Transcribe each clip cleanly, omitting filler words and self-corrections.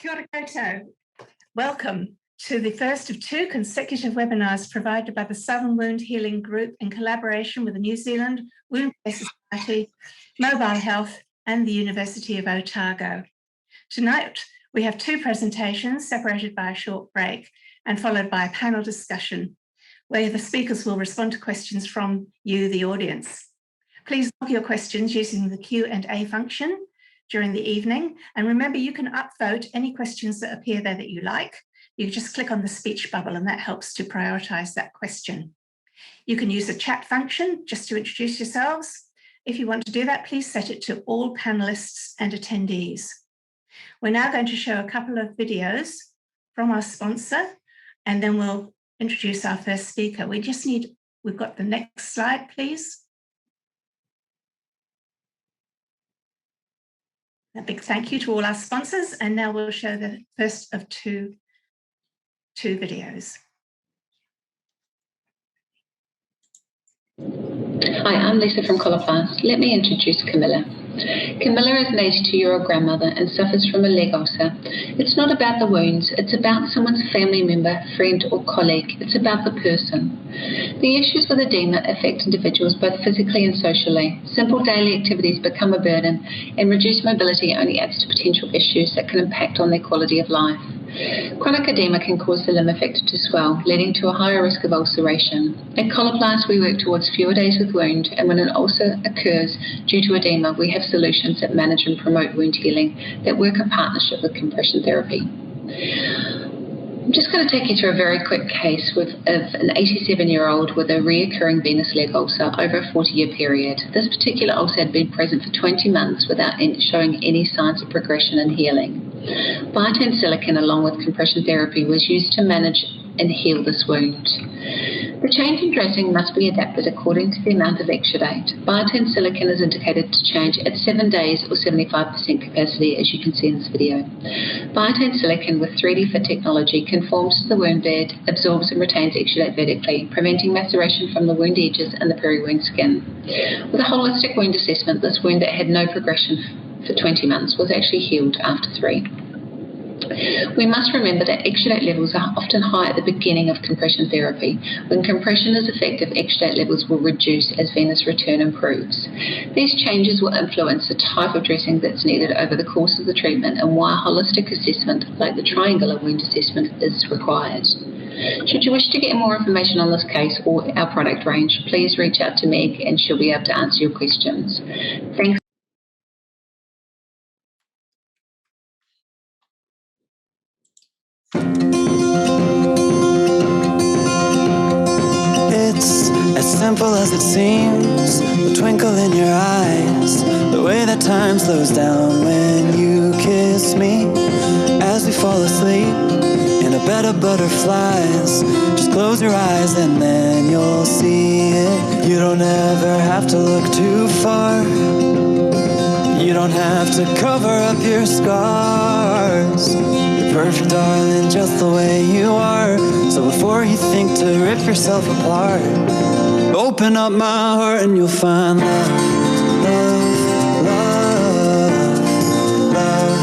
Kia ora koutou. Welcome to the first of two consecutive webinars provided by the Southern Wound Healing Group in collaboration with the New Zealand Wound Care Society, Mobile Health and the University of Otago. Tonight, we have two presentations separated by a short break and followed by a panel discussion where the speakers will respond to questions from you, the audience. Please log your questions using the Q&A function during the evening. And remember, you can upvote any questions that appear there that you like. You can just click on the speech bubble and that helps to prioritize that question. You can use the chat function just to introduce yourselves. If you want to do that, please set it to all panelists and attendees. We're now going to show a couple of videos from our sponsor, and then we'll introduce our first speaker. We've got the next slide, please. A big thank you to all our sponsors, and now we'll show the first of two videos. Hi, I'm Lisa from Coloplast. Let me introduce Camilla. Camilla is an 82-year-old grandmother and suffers from a leg ulcer. It's not about the wounds, it's about someone's family member, friend or colleague. It's about the person. The issues with edema affect individuals both physically and socially. Simple daily activities become a burden, and reduced mobility only adds to potential issues that can impact on their quality of life. Chronic edema can cause the limb affected to swell, leading to a higher risk of ulceration. At Coloplast, we work towards fewer days with wound, and when an ulcer occurs due to edema, we have solutions that manage and promote wound healing that work in partnership with compression therapy. I'm just going to take you through a very quick case of an 87-year-old with a reoccurring venous leg ulcer over a 40-year period. This particular ulcer had been present for 20 months without showing any signs of progression and healing. Biotin silicone, along with compression therapy, was used to manage and heal this wound. The change in dressing must be adapted according to the amount of exudate. Biotin silicone is indicated to change at 7 days or 75% capacity, as you can see in this video. Biotin silicone with 3D fit technology conforms to the wound bed, absorbs and retains exudate vertically, preventing maceration from the wound edges and the peri-wound skin. With a holistic wound assessment, this wound that had no progression for 20 months was actually healed after 3. We must remember that exudate levels are often high at the beginning of compression therapy. When compression is effective, exudate levels will reduce as venous return improves. These changes will influence the type of dressing that's needed over the course of the treatment and why a holistic assessment like the triangular wound assessment is required. Should you wish to get more information on this case or our product range, please reach out to Meg and she'll be able to answer your questions. Thanks. It's as simple as it seems, the twinkle in your eyes, the way that time slows down when you kiss me. As we fall asleep in a bed of butterflies, just close your eyes and then you'll see it. You don't ever have to look too far. You don't have to cover up your scars. You're perfect, darling, just the way you are. So before you think to rip yourself apart, open up my heart and you'll find love, love, love, love.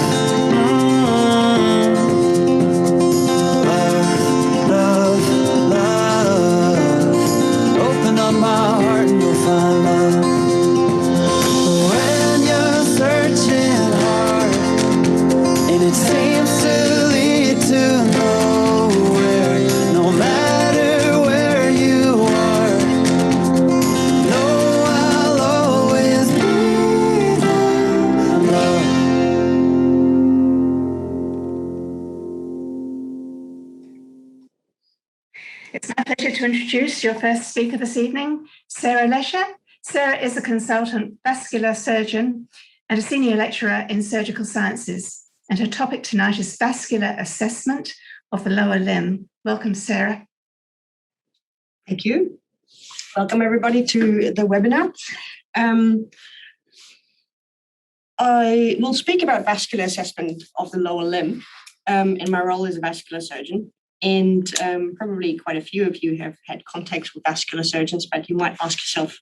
Love, love, love. Open up my heart and you'll find love. And it seems to lead to nowhere, no matter where you are. No, I'll always be there, love. It's my pleasure to introduce your first speaker this evening, Sarah Lesche. Sarah is a consultant vascular surgeon and a senior lecturer in surgical sciences. And her topic tonight is vascular assessment of the lower limb. Welcome, Sarah. Thank you. Welcome, everybody, to the webinar. I will speak about vascular assessment of the lower limb in my role as a vascular surgeon. And probably quite a few of you have had contacts with vascular surgeons, but you might ask yourself,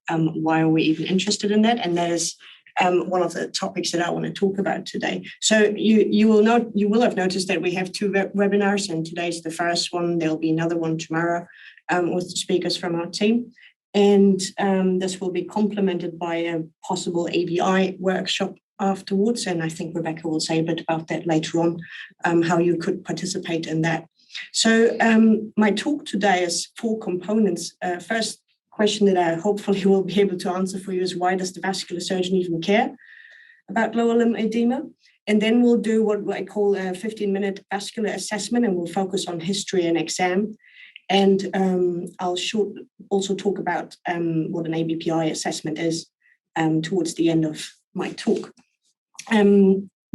why are we even interested in that? And that is one of the topics that I want to talk about today. So you will have noticed that we have two webinars, and today's the first one. There'll be another one tomorrow with the speakers from our team. And this will be complemented by a possible ABI workshop afterwards. And I think Rebecca will say a bit about that later on, how you could participate in that. So my talk today is 4 components. First question that I hopefully will be able to answer for you is, why does the vascular surgeon even care about lower limb edema? And then we'll do what I call a 15-minute vascular assessment, and we'll focus on history and exam. And I'll also talk about what an ABPI assessment is towards the end of my talk.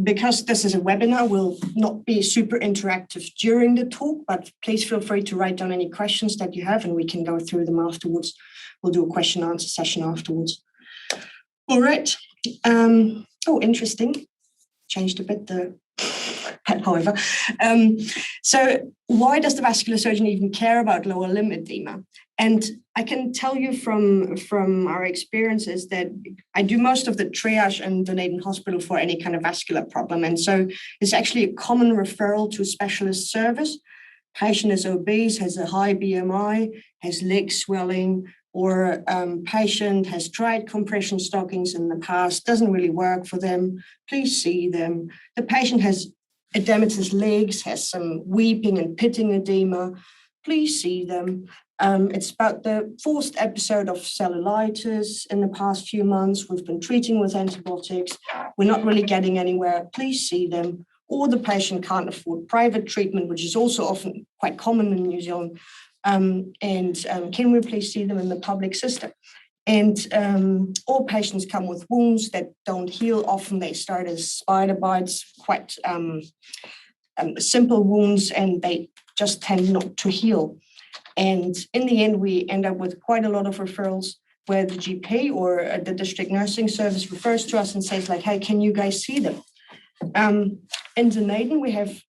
Because this is a webinar, will not be super interactive during the talk, but please feel free to write down any questions that you have, and we can go through them afterwards. We'll do a question and answer session afterwards. All right. Interesting. Changed a bit the however. So why does the vascular surgeon even care about lower limb edema? And I can tell you from our experiences that I do most of the triage in Dunedin Hospital for any kind of vascular problem. And so it's actually a common referral to specialist service. Patient is obese, has a high BMI, has leg swelling, or patient has tried compression stockings in the past, doesn't really work for them. Please see them. The patient has edematous legs, has some weeping and pitting edema. Please see them. It's about the 4th episode of cellulitis in the past few months. We've been treating with antibiotics. We're not really getting anywhere. Please see them. Or the patient can't afford private treatment, which is also often quite common in New Zealand. Can we please see them in the public system? And all patients come with wounds that don't heal. Often they start as spider bites, quite simple wounds, and they just tend not to heal. And in the end, we end up with quite a lot of referrals where the GP or the district nursing service refers to us and says, like, hey, can you guys see them? In Dunedin, we have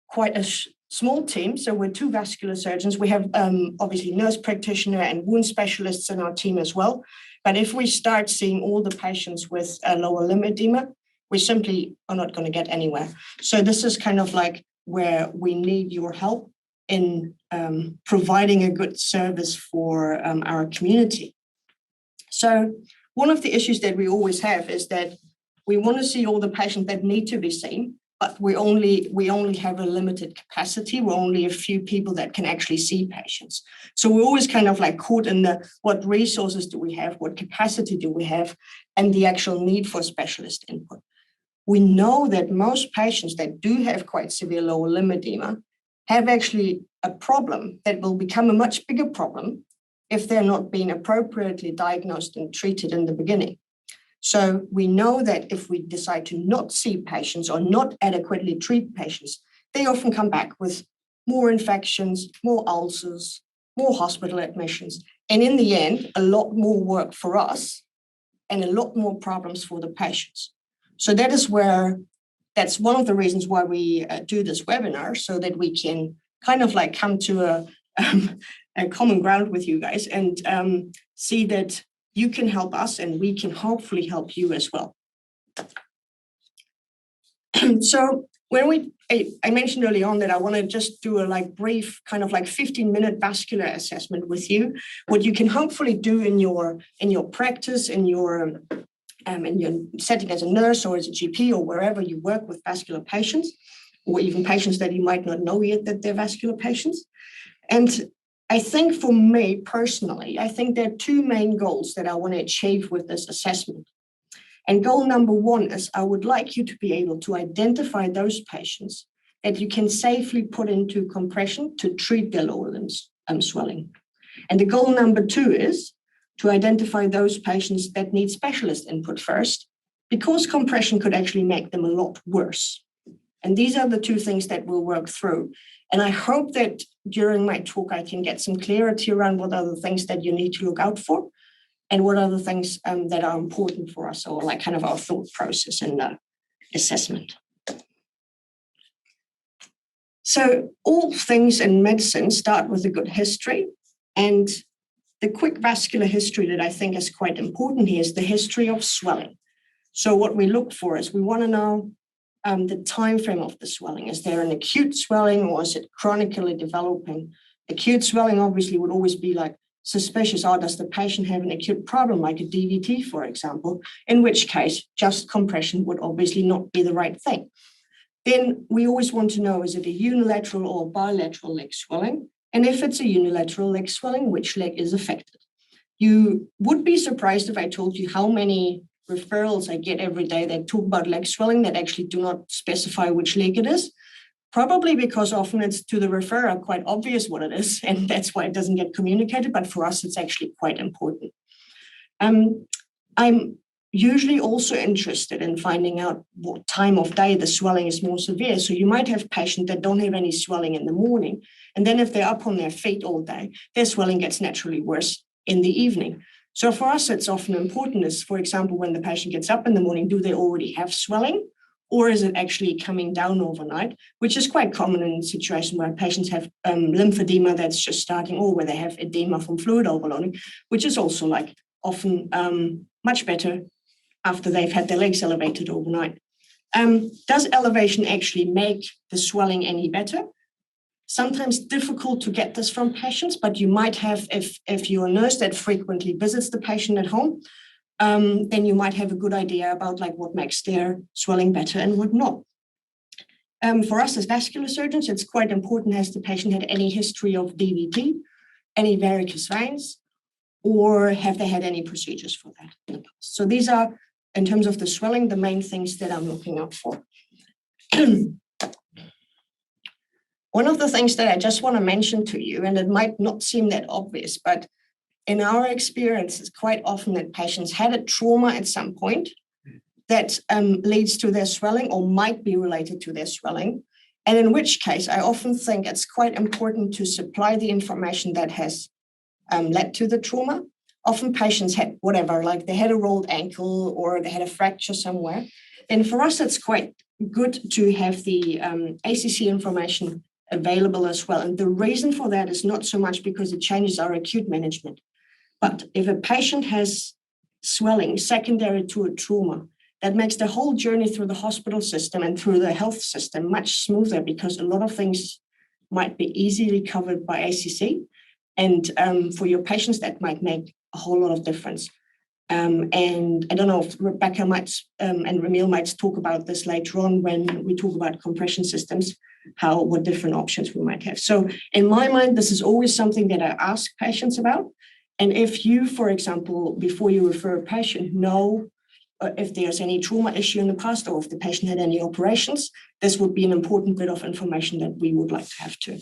quite a small team. So we're 2 vascular surgeons. We have obviously nurse practitioner and wound specialists in our team as well. But if we start seeing all the patients with lower limb edema, we simply are not going to get anywhere. So this is kind of like where we need your help in providing a good service for our community. So one of the issues that we always have is that we want to see all the patients that need to be seen, but we only have a limited capacity. We're only a few people that can actually see patients. So we're always kind of like caught in the, what resources do we have, what capacity do we have, and the actual need for specialist input. We know that most patients that do have quite severe lower limb edema have actually a problem that will become a much bigger problem if they're not being appropriately diagnosed and treated in the beginning. So we know that if we decide to not see patients or not adequately treat patients, they often come back with more infections, more ulcers, more hospital admissions, and in the end, a lot more work for us and a lot more problems for the patients. So that's one of the reasons why we do this webinar, so that we can kind of like come to a common ground with you guys and see that you can help us and we can hopefully help you as well. So when I mentioned early on that I want to just do a brief kind of 15-minute vascular assessment with you, what you can hopefully do in your practice, in your setting as a nurse or as a GP or wherever you work with vascular patients, or even patients that you might not know yet that they're vascular patients. And I think for me personally, I think there are 2 main goals that I want to achieve with this assessment. And goal number 1 is I would like you to be able to identify those patients that you can safely put into compression to treat their lower limbs swelling. And the goal number 2 is to identify those patients that need specialist input first, because compression could actually make them a lot worse. And these are the 2 things that we'll work through. And I hope that during my talk, I can get some clarity around what are the things that you need to look out for and what are the things that are important for us, or kind of our thought process and assessment. So all things in medicine start with a good history. And the quick vascular history that I think is quite important here is the history of swelling. So what we look for is we want to know the time frame of the swelling. Is there an acute swelling or is it chronically developing? Acute swelling obviously would always be like suspicious. Or does the patient have an acute problem like a DVT, for example, in which case just compression would obviously not be the right thing. Then we always want to know, is it a unilateral or bilateral leg swelling? And if it's a unilateral leg swelling, which leg is affected? You would be surprised if I told you how many referrals I get every day that talk about leg swelling that actually do not specify which leg it is. Probably because often it's to the referrer quite obvious what it is, and that's why it doesn't get communicated. But for us, it's actually quite important. I'm usually also interested in finding out what time of day the swelling is more severe. So you might have patients that don't have any swelling in the morning, and then if they're up on their feet all day, their swelling gets naturally worse in the evening. So for us, it's often important is, for example, when the patient gets up in the morning, do they already have swelling? Or is it actually coming down overnight, which is quite common in a situation where patients have lymphedema that's just starting, or where they have edema from fluid overloading, which is also like often much better after they've had their legs elevated overnight. Does elevation actually make the swelling any better? Sometimes difficult to get this from patients, but you might have, if you're a nurse that frequently visits the patient at home, then you might have a good idea about like what makes their swelling better and what not. For us as vascular surgeons, it's quite important, has the patient had any history of DVT, any varicose veins, or have they had any procedures for that in the past? So these are, in terms of the swelling, the main things that I'm looking out for. One of the things that I just want to mention to you, and it might not seem that obvious, but in our experience, it's quite often that patients had a trauma at some point that leads to their swelling or might be related to their swelling. And in which case, I often think it's quite important to supply the information that has led to the trauma. Often patients had whatever, like they had a rolled ankle or they had a fracture somewhere. And for us, it's quite good to have the ACC information available as well. And the reason for that is not so much because it changes our acute management, but if a patient has swelling secondary to a trauma, that makes the whole journey through the hospital system and through the health system much smoother, because a lot of things might be easily covered by ACC. And for your patients, that might make a whole lot of difference. And I don't know if Rebecca might and Ramil might talk about this later on when we talk about compression systems, what different options we might have. So in my mind, this is always something that I ask patients about. And if you, for example, before you refer a patient, know if there's any trauma issue in the past or if the patient had any operations, this would be an important bit of information that we would like to have too.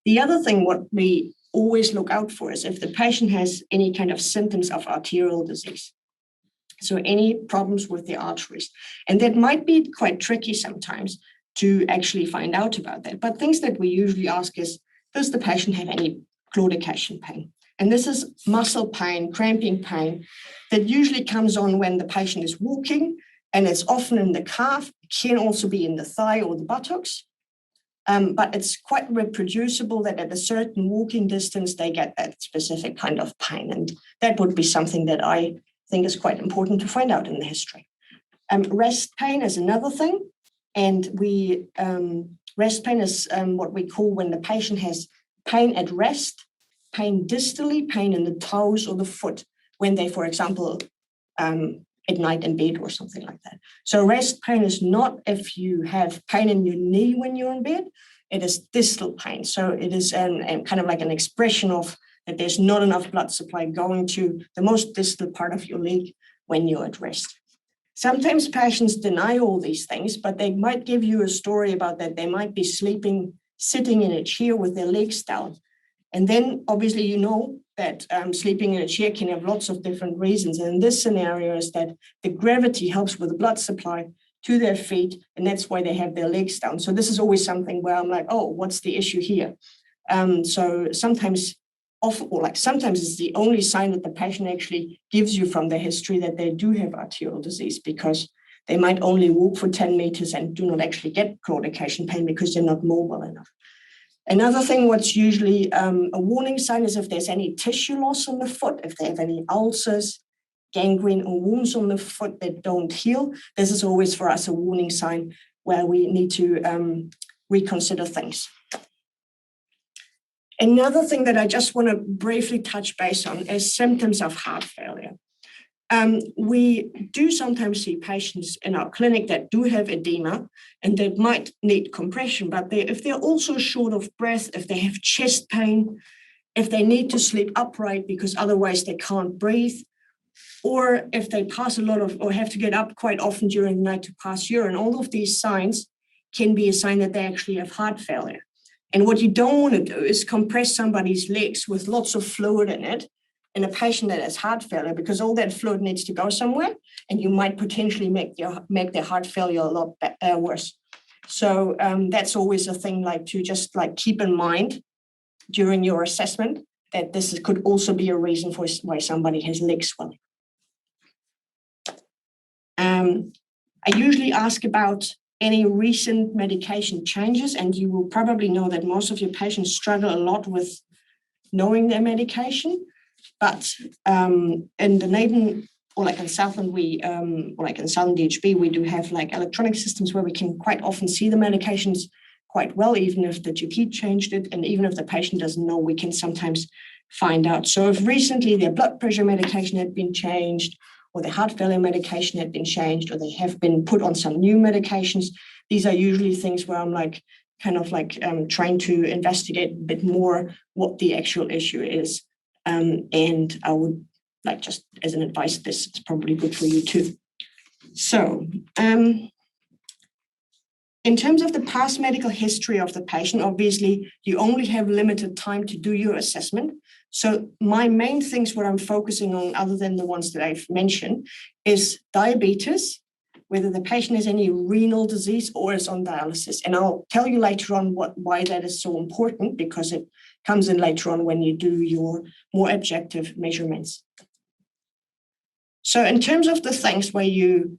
The other thing what we always look out for is if the patient has any kind of symptoms of arterial disease. So any problems with the arteries. And that might be quite tricky sometimes to actually find out about that. But things that we usually ask is, does the patient have any claudication pain? And this is muscle pain, cramping pain that usually comes on when the patient is walking, and it's often in the calf. It can also be in the thigh or the buttocks. But it's quite reproducible that at a certain walking distance, they get that specific kind of pain. And that would be something that I think is quite important to find out in the history. Rest pain is another thing. And rest pain is what we call when the patient has pain at rest, pain distally, pain in the toes or the foot, when they, for example, at night in bed or something like that. So rest pain is not if you have pain in your knee when you're in bed, it is distal pain. So it is kind of like an expression of that there's not enough blood supply going to the most distal part of your leg when you're at rest. Sometimes patients deny all these things, but they might give you a story about that they might be sitting in a chair with their legs down. And then obviously you know that sleeping in a chair can have lots of different reasons. And in this scenario is that the gravity helps with the blood supply to their feet, and that's why they have their legs down. So this is always something where I'm like, oh, what's the issue here? So sometimes it's the only sign that the patient actually gives you from their history that they do have arterial disease, because they might only walk for 10 meters and do not actually get claudication pain because they're not mobile enough. Another thing, what's usually a warning sign is if there's any tissue loss on the foot, if they have any ulcers, gangrene or wounds on the foot that don't heal, this is always for us a warning sign where we need to reconsider things. Another thing that I just want to briefly touch base on is symptoms of heart failure. We do sometimes see patients in our clinic that do have edema and that might need compression, but if they're also short of breath, if they have chest pain, if they need to sleep upright because otherwise they can't breathe, or if they pass a lot of, or have to get up quite often during the night to pass urine, all of these signs can be a sign that they actually have heart failure. And what you don't want to do is compress somebody's legs with lots of fluid in it in a patient that has heart failure, because all that fluid needs to go somewhere, and you might potentially make their heart failure a lot worse. So that's always a thing to just keep in mind during your assessment, that this could also be a reason for why somebody has leg swelling. I usually ask about any recent medication changes, and you will probably know that most of your patients struggle a lot with knowing their medication. But in the Naden, or in Southern, in Southern DHB, we do have electronic systems where we can quite often see the medications quite well, even if the GP changed it, and even if the patient doesn't know, we can sometimes find out. So if recently their blood pressure medication had been changed, or their heart failure medication had been changed, or they have been put on some new medications, these are usually things where I'm trying to investigate a bit more what the actual issue is. And I would just as an advice, this is probably good for you too. So in terms of the past medical history of the patient, obviously you only have limited time to do your assessment. So my main things, what I'm focusing on, other than the ones that I've mentioned, is diabetes, whether the patient has any renal disease or is on dialysis. And I'll tell you later on why that is so important, because it comes in later on when you do your more objective measurements. So in terms of the things where you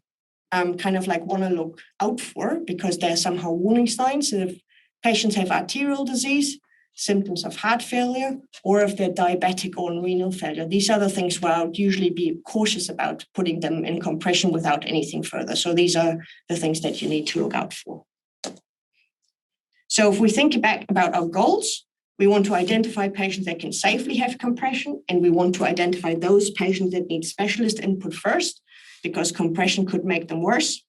want to look out for, because they're somehow warning signs, so if patients have arterial disease, symptoms of heart failure, or if they're diabetic or on renal failure, these are the things where I would usually be cautious about putting them in compression without anything further. So these are the things that you need to look out for. So if we think back about our goals, we want to identify patients that can safely have compression, and we want to identify those patients that need specialist input first, because compression could make them worse.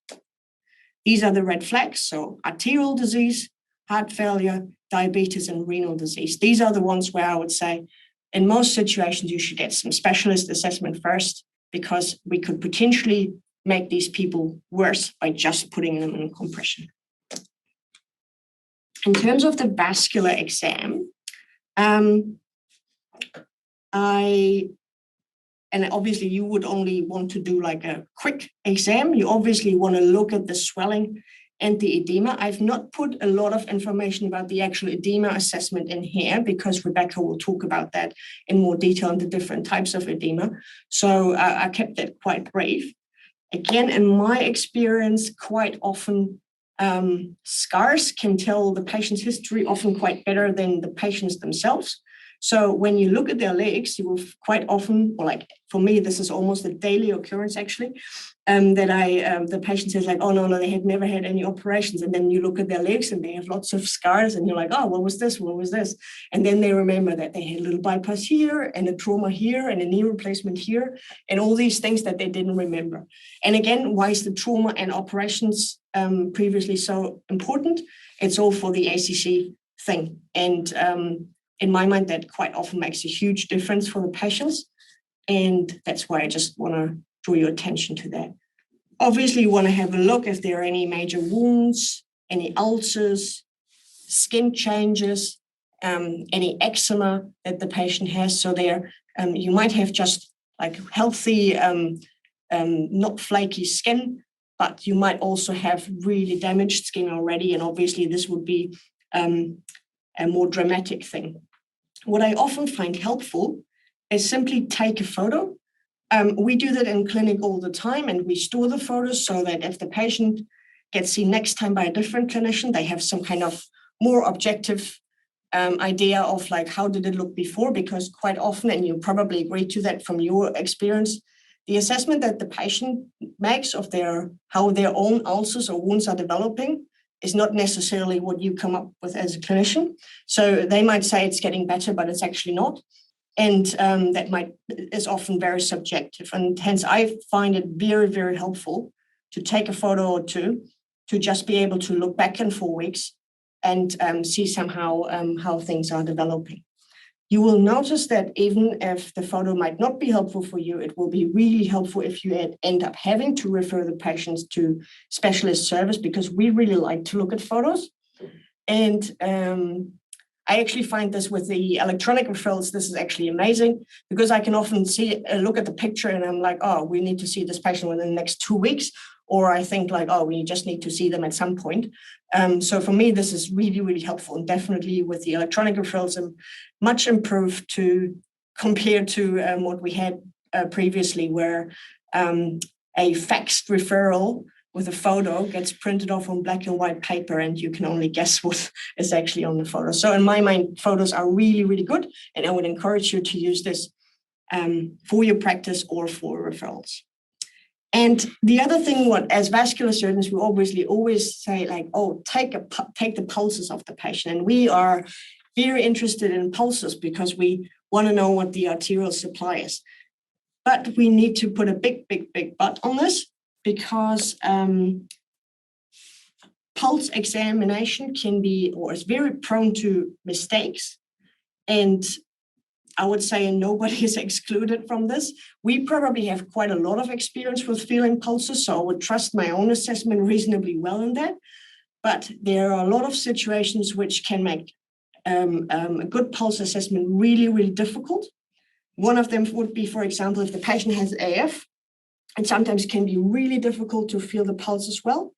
These are the red flags. So arterial disease, heart failure, diabetes, and renal disease. These are the ones where I would say, in most situations, you should get some specialist assessment first, because we could potentially make these people worse by just putting them in compression. In terms of the vascular exam, and obviously you would only want to do a quick exam. You obviously want to look at the swelling and the edema. I've not put a lot of information about the actual edema assessment in here, because Rebecca will talk about that in more detail and the different types of edema. So I kept that quite brief. Again, in my experience, quite often scars can tell the patient's history often quite better than the patients themselves. So when you look at their legs, you will quite often, for me, this is almost a daily occurrence actually, that the patient says oh, no, they had never had any operations. And then you look at their legs and they have lots of scars, and you're like, oh, what was this? What was this? And then they remember that they had a little bypass here and a trauma here and a knee replacement here, and all these things that they didn't remember. And again, why is the trauma and operations previously so important? It's all for the ACC thing. And in my mind, that quite often makes a huge difference for the patients. And that's why I just want to draw your attention to that. Obviously, you want to have a look if there are any major wounds, any ulcers, skin changes, any eczema that the patient has. So there, you might have just healthy, not flaky skin, but you might also have really damaged skin already. And obviously, this would be a more dramatic thing. What I often find helpful is simply take a photo. We do that in clinic all the time, and we store the photos so that if the patient gets seen next time by a different clinician, they have some kind of more objective idea of how did it look before, because quite often, and you probably agree to that from your experience, the assessment that the patient makes of how their own ulcers or wounds are developing is not necessarily what you come up with as a clinician. So they might say it's getting better, but it's actually not. And that is often very subjective. And hence I find it very, very helpful to take a photo or two to just be able to look back in 4 weeks and see somehow how things are developing. You will notice that even if the photo might not be helpful for you, it will be really helpful if you end up having to refer the patients to specialist service, because we really like to look at photos. And I actually find this with the electronic referrals, this is actually amazing, because I can often look at the picture and I'm like, oh, we need to see this patient within the next 2 weeks. Or I think like, oh, we just need to see them at some point. So for me, this is really, really helpful. And definitely with the electronic referrals, much improved compared to what we had previously, where a faxed referral with a photo gets printed off on black and white paper and you can only guess what is actually on the photo. So in my mind, photos are really, really good. And I would encourage you to use this for your practice or for referrals. And the other thing, as vascular surgeons, we obviously always say like, oh, take the pulses of the patient. And we are very interested in pulses because we want to know what the arterial supply is. But we need to put a big, big, big but on this, because pulse examination is very prone to mistakes. And I would say nobody is excluded from this. We probably have quite a lot of experience with feeling pulses, so I would trust my own assessment reasonably well in that. But there are a lot of situations which can make a good pulse assessment really, really difficult. One of them would be, for example, if the patient has AF, and sometimes it can be really difficult to feel the pulse as well.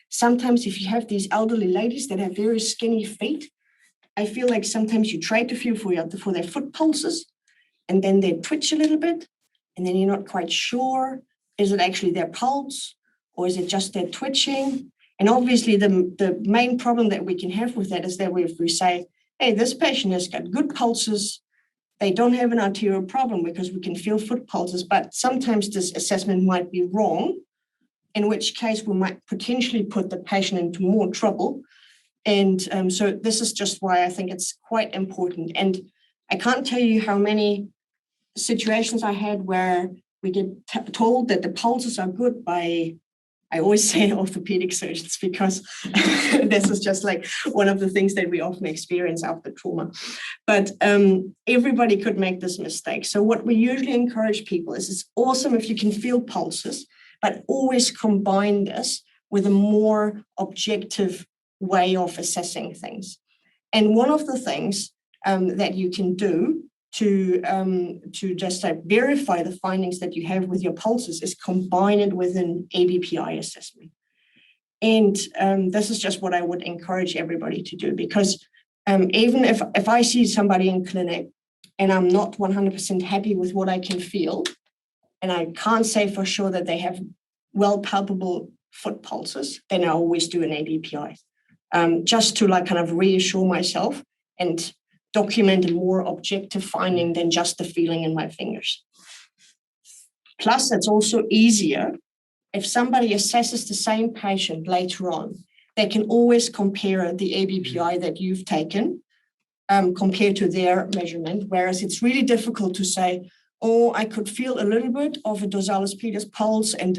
Sometimes if you have these elderly ladies that have very skinny feet, I feel like sometimes you try to feel for their foot pulses, and then they twitch a little bit, and then you're not quite sure, is it actually their pulse, or is it just their twitching? And obviously the main problem that we can have with that is that if we say, hey, this patient has got good pulses, they don't have an arterial problem because we can feel foot pulses, but sometimes this assessment might be wrong, in which case we might potentially put the patient into more trouble. And so this is just why I think it's quite important. And I can't tell you how many situations I had where we get told that the pulses are good by, I always say orthopedic surgeons, because this is just like one of the things that we often experience after trauma. But everybody could make this mistake. So what we usually encourage people is it's awesome if you can feel pulses, but always combine this with a more objective way of assessing things. And one of the things that you can do to just verify the findings that you have with your pulses is combine it with an ABPI assessment. And this is just what I would encourage everybody to do, because even if I see somebody in clinic and I'm not 100% happy with what I can feel, and I can't say for sure that they have well palpable foot pulses, then I always do an ABPI. Just to kind of reassure myself and document a more objective finding than just the feeling in my fingers. Plus, it's also easier if somebody assesses the same patient later on, they can always compare the ABPI that you've taken compared to their measurement, whereas it's really difficult to say, oh, I could feel a little bit of a dorsalis pedis pulse and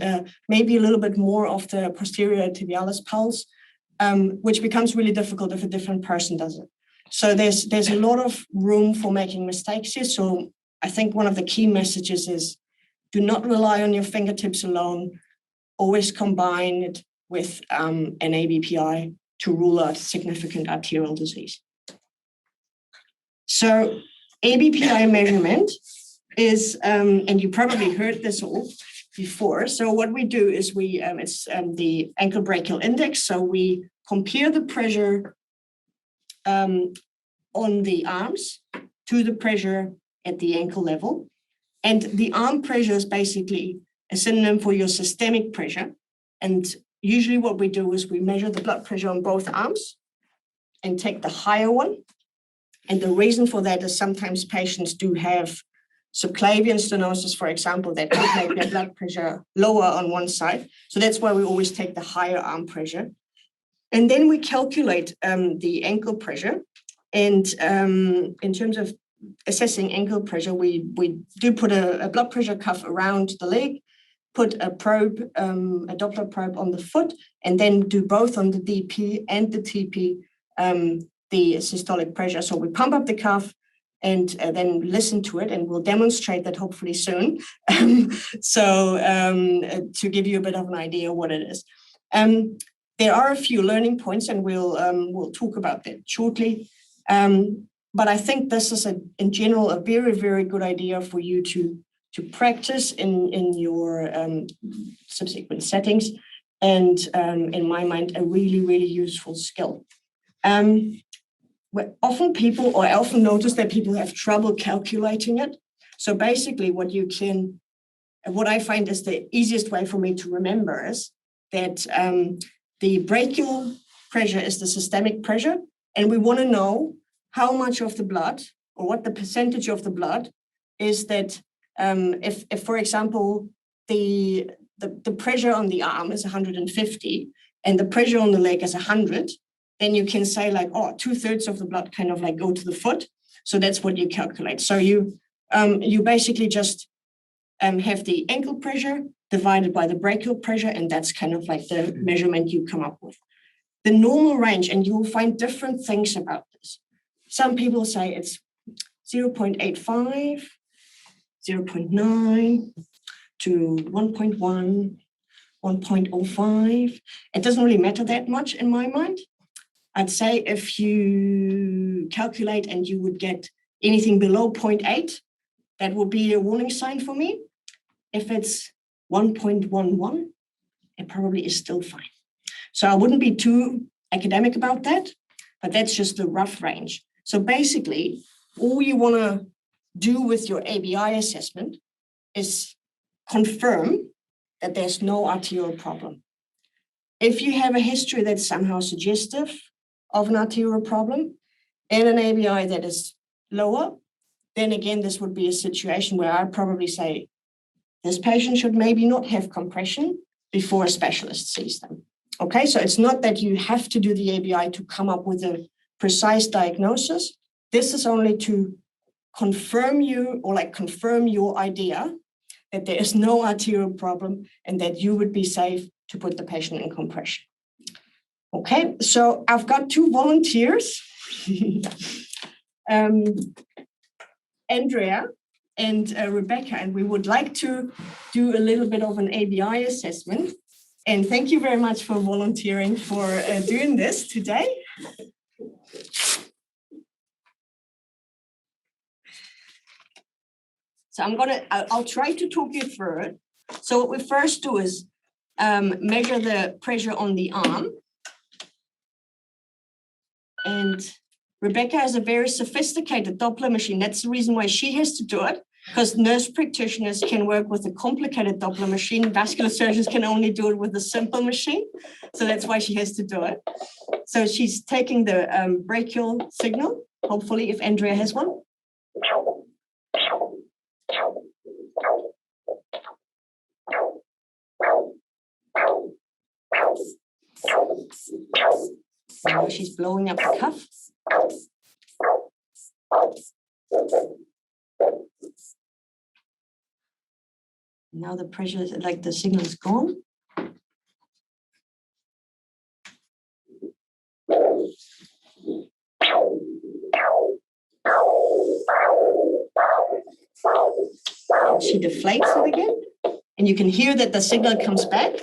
maybe a little bit more of the posterior tibialis pulse. Which becomes really difficult if a different person does it. So there's a lot of room for making mistakes here. So I think one of the key messages is do not rely on your fingertips alone. Always combine it with an ABPI to rule out significant arterial disease. So ABPI measurement is, and you probably heard this all before. So what we do is it's the ankle brachial index. So we compare the pressure on the arms to the pressure at the ankle level. And the arm pressure is basically a synonym for your systemic pressure. And usually what we do is we measure the blood pressure on both arms and take the higher one. And the reason for that is sometimes patients do have subclavian stenosis, for example, that could make their blood pressure lower on one side. So that's why we always take the higher arm pressure. And then we calculate the ankle pressure. And in terms of assessing ankle pressure, we do put a blood pressure cuff around the leg, put a probe, a Doppler probe on the foot, and then do both on the DP and the TP, the systolic pressure. So we pump up the cuff and then listen to it, and we'll demonstrate that hopefully soon. To give you a bit of an idea what it is. There are a few learning points, and we'll talk about that shortly. But I think this is in general a very, very good idea for you to practice in your subsequent settings, and in my mind, a really, really useful skill. I often notice that people have trouble calculating it. So basically what I find is the easiest way for me to remember is that the brachial pressure is the systemic pressure, and we want to know how much of the blood, or what the percentage of the blood is that if for example, the pressure on the arm is 150 and the pressure on the leg is 100, then you can say like, oh, 2/3 of the blood kind of like go to the foot. So that's what you calculate. So you basically just have the ankle pressure divided by the brachial pressure, and that's kind of like the measurement you come up with. The normal range, and you'll find different things about this. Some people say it's 0.85, 0.9 to 1.1, 1.05. It doesn't really matter that much in my mind. I'd say if you calculate and you would get anything below 0.8, that would be a warning sign for me. If it's 1.11, it probably is still fine. So I wouldn't be too academic about that, but that's just the rough range. So basically, all you want to do with your ABI assessment is confirm that there's no arterial problem. If you have a history that's somehow suggestive of an arterial problem and an ABI that is lower, then again, this would be a situation where I'd probably say this patient should maybe not have compression before a specialist sees them. Okay, so it's not that you have to do the ABI to come up with a precise diagnosis. This is only to confirm your idea that there is no arterial problem and that you would be safe to put the patient in compression. Okay, so I've got two volunteers, Andrea and Rebecca, and we would like to do a little bit of an ABI assessment. And thank you very much for volunteering for doing this today. So I'll try to talk you through it. So what we first do is measure the pressure on the arm. And Rebecca has a very sophisticated Doppler machine. That's the reason why she has to do it, because nurse practitioners can work with a complicated Doppler machine. Vascular surgeons can only do it with a simple machine. So that's why she has to do it. So she's taking the brachial signal, hopefully, if Andrea has one. Now she's blowing up the cuff. Now the pressure is like the signal is gone. She deflates it again, and you can hear that the signal comes back.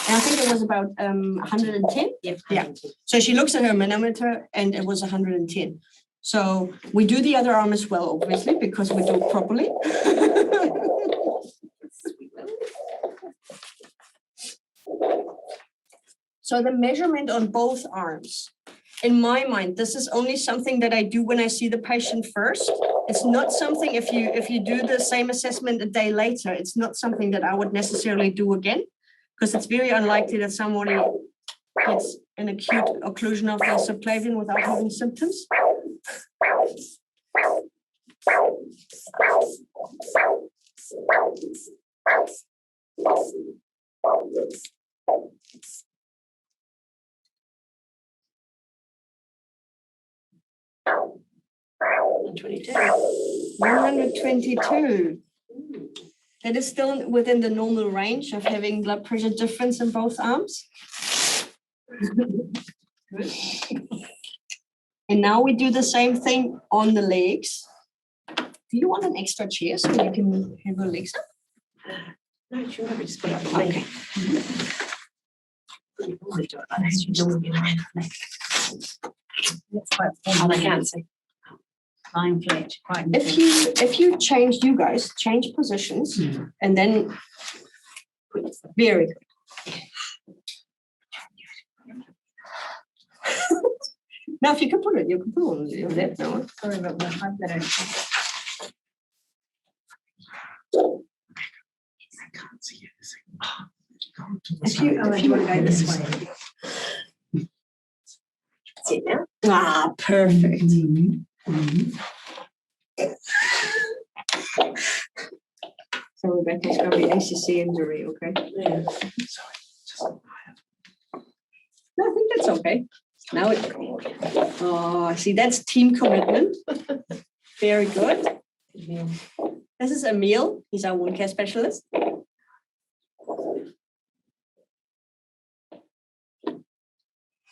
And I think it was about 110. Yeah. So she looks at her manometer, and it was 110. So we do the other arm as well, obviously, because we do it properly. So the measurement on both arms, in my mind, this is only something that I do when I see the patient first. It's not something, if you do the same assessment a day later, it's not something that I would necessarily do again, because it's very unlikely that somebody gets an acute occlusion of the subclavian without having symptoms. 122. That is still within the normal range of having blood pressure difference in both arms. And now we do the same thing on the legs. Do you want an extra chair so you can have your legs up? No, sure, we just put it up. Okay. I can't see. Lying flat, quite. If you change, you guys change positions and then very good. Now, if you can put it, you can put it on your left now. Sorry about that. I can't see anything. If you want to go this way. That's it now. Ah, perfect. So Rebecca's going to be ACC injury, okay? Yeah. No, I think that's okay. Now it. Oh, see, that's team commitment. Very good. This is Emil. He's our wound care specialist.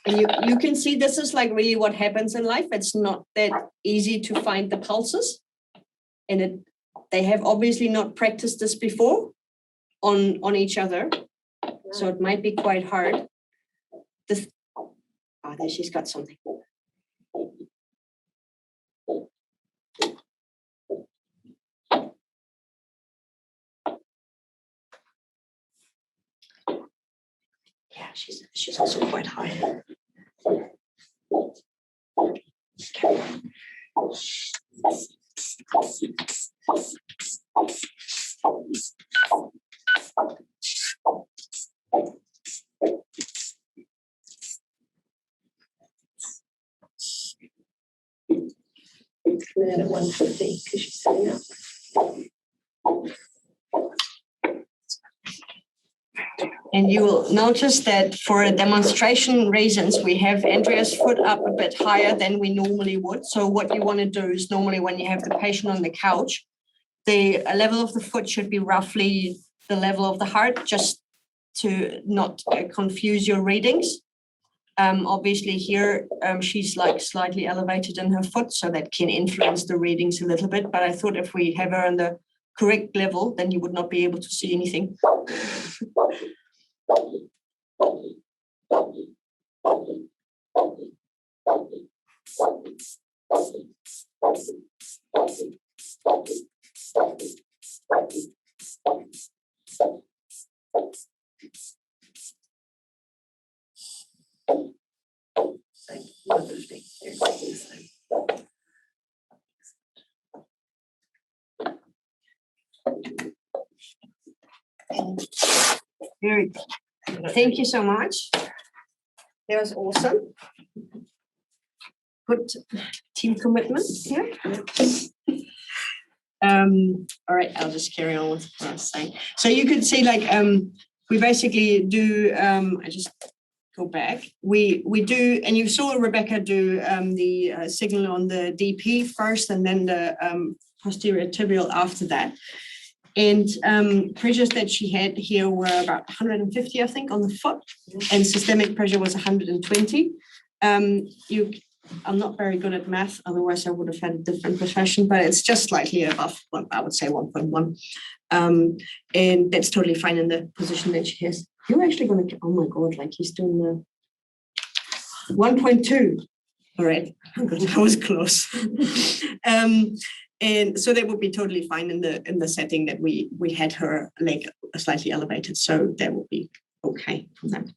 And you can see this is like really what happens in life. It's not that easy to find the pulses. And they have obviously not practiced this before on each other. So it might be quite hard. There she's got something. Yeah, she's also quite high. Okay. Then at 150 because she's sitting up. And you will notice that for demonstration reasons, we have Andrea's foot up a bit higher than we normally would. So what you want to do is normally when you have the patient on the couch, the level of the foot should be roughly the level of the heart, just to not confuse your readings. Obviously here, she's like slightly elevated in her foot, so that can influence the readings a little bit. But I thought if we have her on the correct level, then you would not be able to see anything. Very good. Thank you so much. That was awesome. Good team commitment here. All right, I'll just carry on with what I was saying. So you could see like we basically do, I just go back. We do, and you saw Rebecca do the signal on the DP first and then the posterior tibial after that. And pressures that she had here were about 150, I think, on the foot, and systemic pressure was 120. I'm not very good at math, otherwise I would have had a different profession, but it's just slightly above, I would say 1.1. And that's totally fine in the position that she has. You're actually going to, oh my God, like he's doing the 1.2. All right, oh God, that was close. And so that would be totally fine in the setting that we had her leg slightly elevated. So that would be okay for that.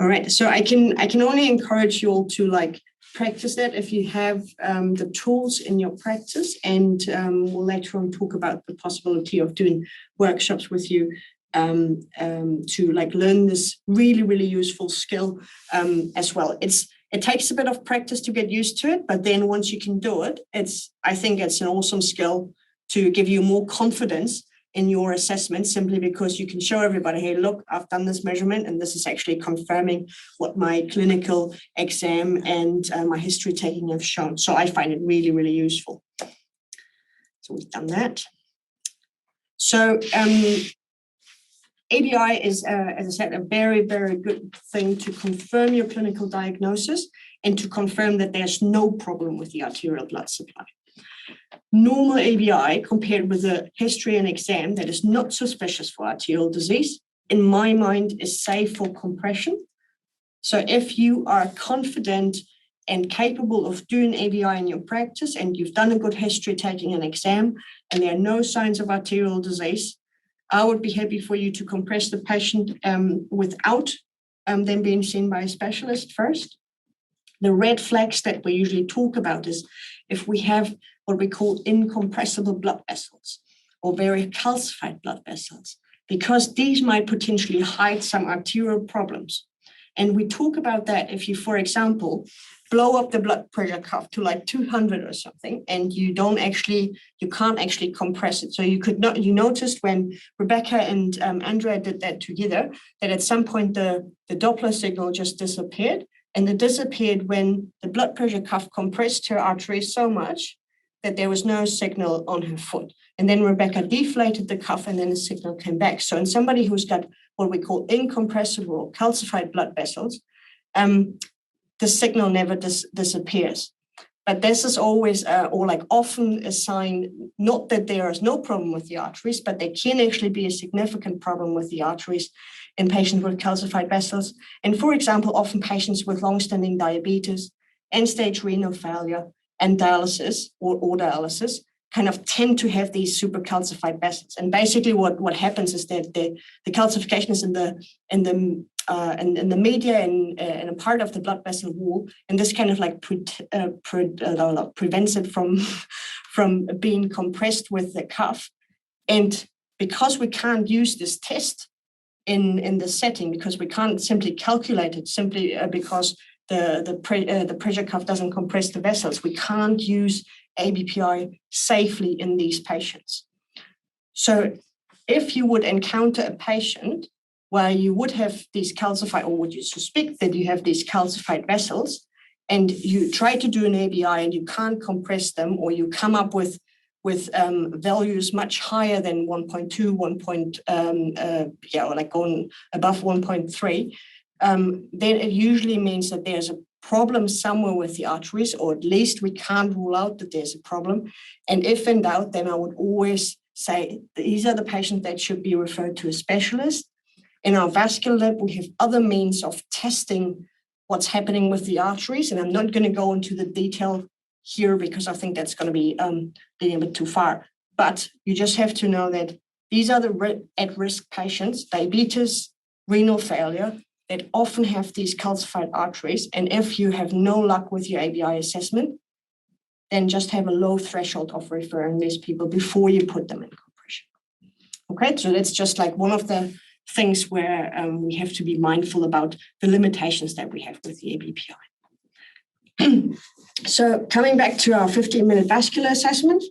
All right. So I can only encourage you all to like practice that if you have the tools in your practice, and we'll later on talk about the possibility of doing workshops with you to like learn this really, really useful skill as well. It's It takes a bit of practice to get used to it, but then once you can do it, I think it's an awesome skill to give you more confidence in your assessment, simply because you can show everybody, hey, look, I've done this measurement, and this is actually confirming what my clinical exam and my history taking have shown. So I find it really, really useful. So we've done that. So ABI is, as I said, a very, very good thing to confirm your clinical diagnosis and to confirm that there's no problem with the arterial blood supply. Normal ABI, compared with a history and exam that is not suspicious for arterial disease, in my mind, is safe for compression. So if you are confident and capable of doing ABI in your practice, and you've done a good history taking an exam, and there are no signs of arterial disease, I would be happy for you to compress the patient without them being seen by a specialist first. The red flags that we usually talk about is if we have what we call incompressible blood vessels or very calcified blood vessels, because these might potentially hide some arterial problems. And we talk about that if you, for example, blow up the blood pressure cuff to like 200 or something, and you can't actually compress it. So you noticed when Rebecca and Andrea did that together, that at some point the Doppler signal just disappeared, and it disappeared when the blood pressure cuff compressed her artery so much that there was no signal on her foot. And then Rebecca deflated the cuff, and then the signal came back. So in somebody who's got what we call incompressible or calcified blood vessels, the signal never disappears. But this is always, often a sign, not that there is no problem with the arteries, but there can actually be a significant problem with the arteries in patients with calcified vessels. And for example, often patients with long-standing diabetes, end-stage renal failure, and dialysis or dialysis kind of tend to have these super calcified vessels. And basically what happens is that the calcification is in the media and a part of the blood vessel wall, and this kind of like prevents it from being compressed with the cuff. And because we can't use this test in the setting, because we can't simply calculate it simply because the pressure cuff doesn't compress the vessels, we can't use ABPI safely in these patients. So if you would encounter a patient where you would have these calcified, or would you suspect that you have these calcified vessels, and you try to do an ABI and you can't compress them, or you come up with values much higher than 1.2, or like going above 1.3, then it usually means that there's a problem somewhere with the arteries, or at least we can't rule out that there's a problem. And if in doubt, then I would always say these are the patients that should be referred to a specialist. In our vascular lab, we have other means of testing what's happening with the arteries, and I'm not going to go into the detail here because I think that's going to be getting a bit too far. But you just have to know that these are the at-risk patients, diabetes, renal failure, that often have these calcified arteries. And if you have no luck with your ABI assessment, then just have a low threshold of referring these people before you put them in compression. Okay, so that's just like one of the things where we have to be mindful about the limitations that we have with the ABPI. So coming back to our 15-minute vascular assessment.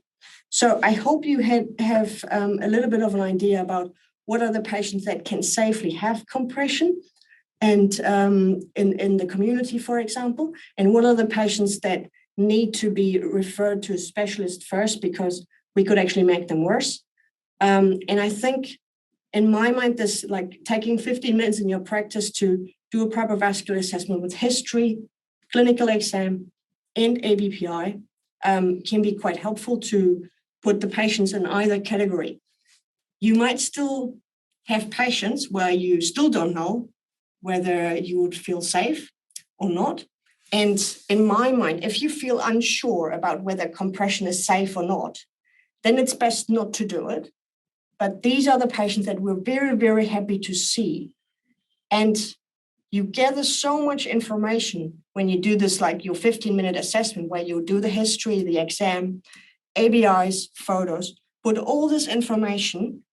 So I hope you have a little bit of an idea about what are the patients that can safely have compression and in the community, for example, and what are the patients that need to be referred to a specialist first because we could actually make them worse. And I think in my mind, this like taking 15 minutes in your practice to do a proper vascular assessment with history, clinical exam, and ABPI can be quite helpful to put the patients in either category. You might still have patients where you still don't know whether you would feel safe or not. And in my mind, if you feel unsure about whether compression is safe or not, then it's best not to do it. But these are the patients that we're very, very happy to see. And you gather so much information when you do this, like your 15-minute assessment, where you do the history, the exam, ABIs, photos, put all this information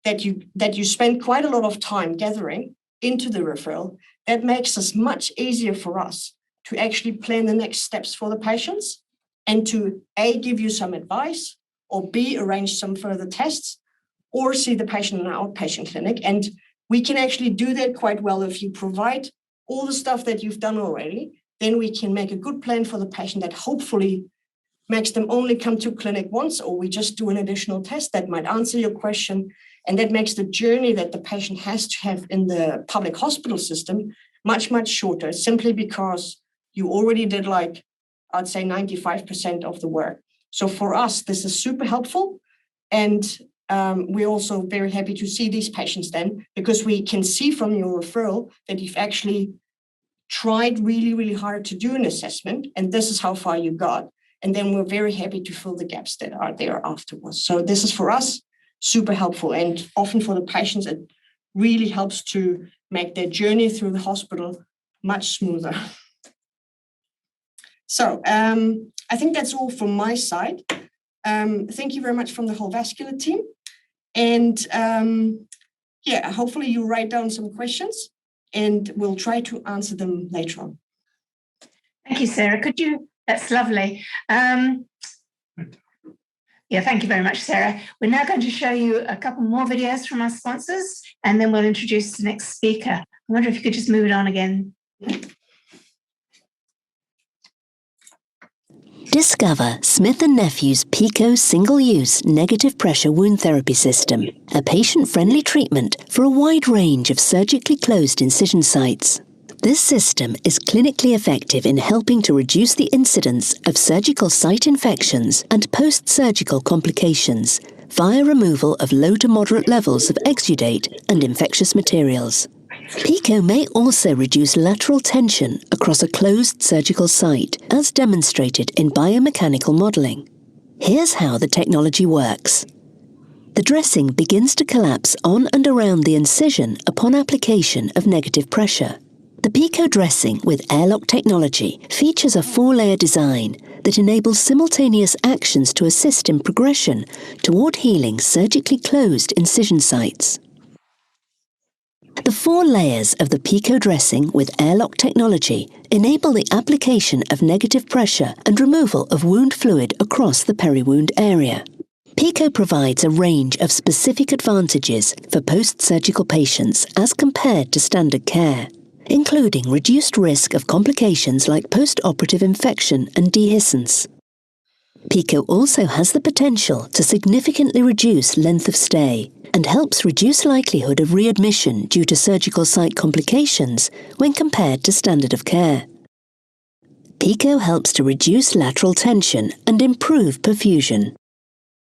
that you spend quite a lot of time gathering into the referral. That makes it much easier for us to actually plan the next steps for the patients and to A, give you some advice, or B, arrange some further tests, or see the patient in an outpatient clinic. And we can actually do that quite well. If you provide all the stuff that you've done already, then we can make a good plan for the patient that hopefully makes them only come to clinic once, or we just do an additional test that might answer your question. And that makes the journey that the patient has to have in the public hospital system much, much shorter, simply because you already did, like, I'd say 95% of the work. So for us, this is super helpful. And we're also very happy to see these patients then, because we can see from your referral that you've actually tried really, really hard to do an assessment, and this is how far you got. And then we're very happy to fill the gaps that are there afterwards. So this is for us super helpful, and often for the patients, it really helps to make their journey through the hospital much smoother. So I think that's all from my side. Thank you very much from the whole Vascular team. And yeah, hopefully you write down some questions and we'll try to answer them later on. Thank you, Sarah. That's lovely. Yeah, thank you very much, Sarah. We're now going to show you a couple more videos from our sponsors, and then we'll introduce the next speaker. I wonder if you could just move it on again. Discover Smith & Nephew's PICO single-use negative pressure wound therapy system, a patient-friendly treatment for a wide range of surgically closed incision sites. This system is clinically effective in helping to reduce the incidence of surgical site infections and post-surgical complications via removal of low to moderate levels of exudate and infectious materials. PICO may also reduce lateral tension across a closed surgical site, as demonstrated in biomechanical modeling. Here's how the technology works. The dressing begins to collapse on and around the incision upon application of negative pressure. The PICO dressing with airlock technology features a 4-layer design that enables simultaneous actions to assist in progression toward healing surgically closed incision sites. The 4 layers of the PICO dressing with airlock technology enable the application of negative pressure and removal of wound fluid across the peri-wound area. PICO provides a range of specific advantages for post-surgical patients as compared to standard care, including reduced risk of complications like post-operative infection and dehiscence. PICO also has the potential to significantly reduce length of stay and helps reduce likelihood of readmission due to surgical site complications when compared to standard of care. PICO helps to reduce lateral tension and improve perfusion.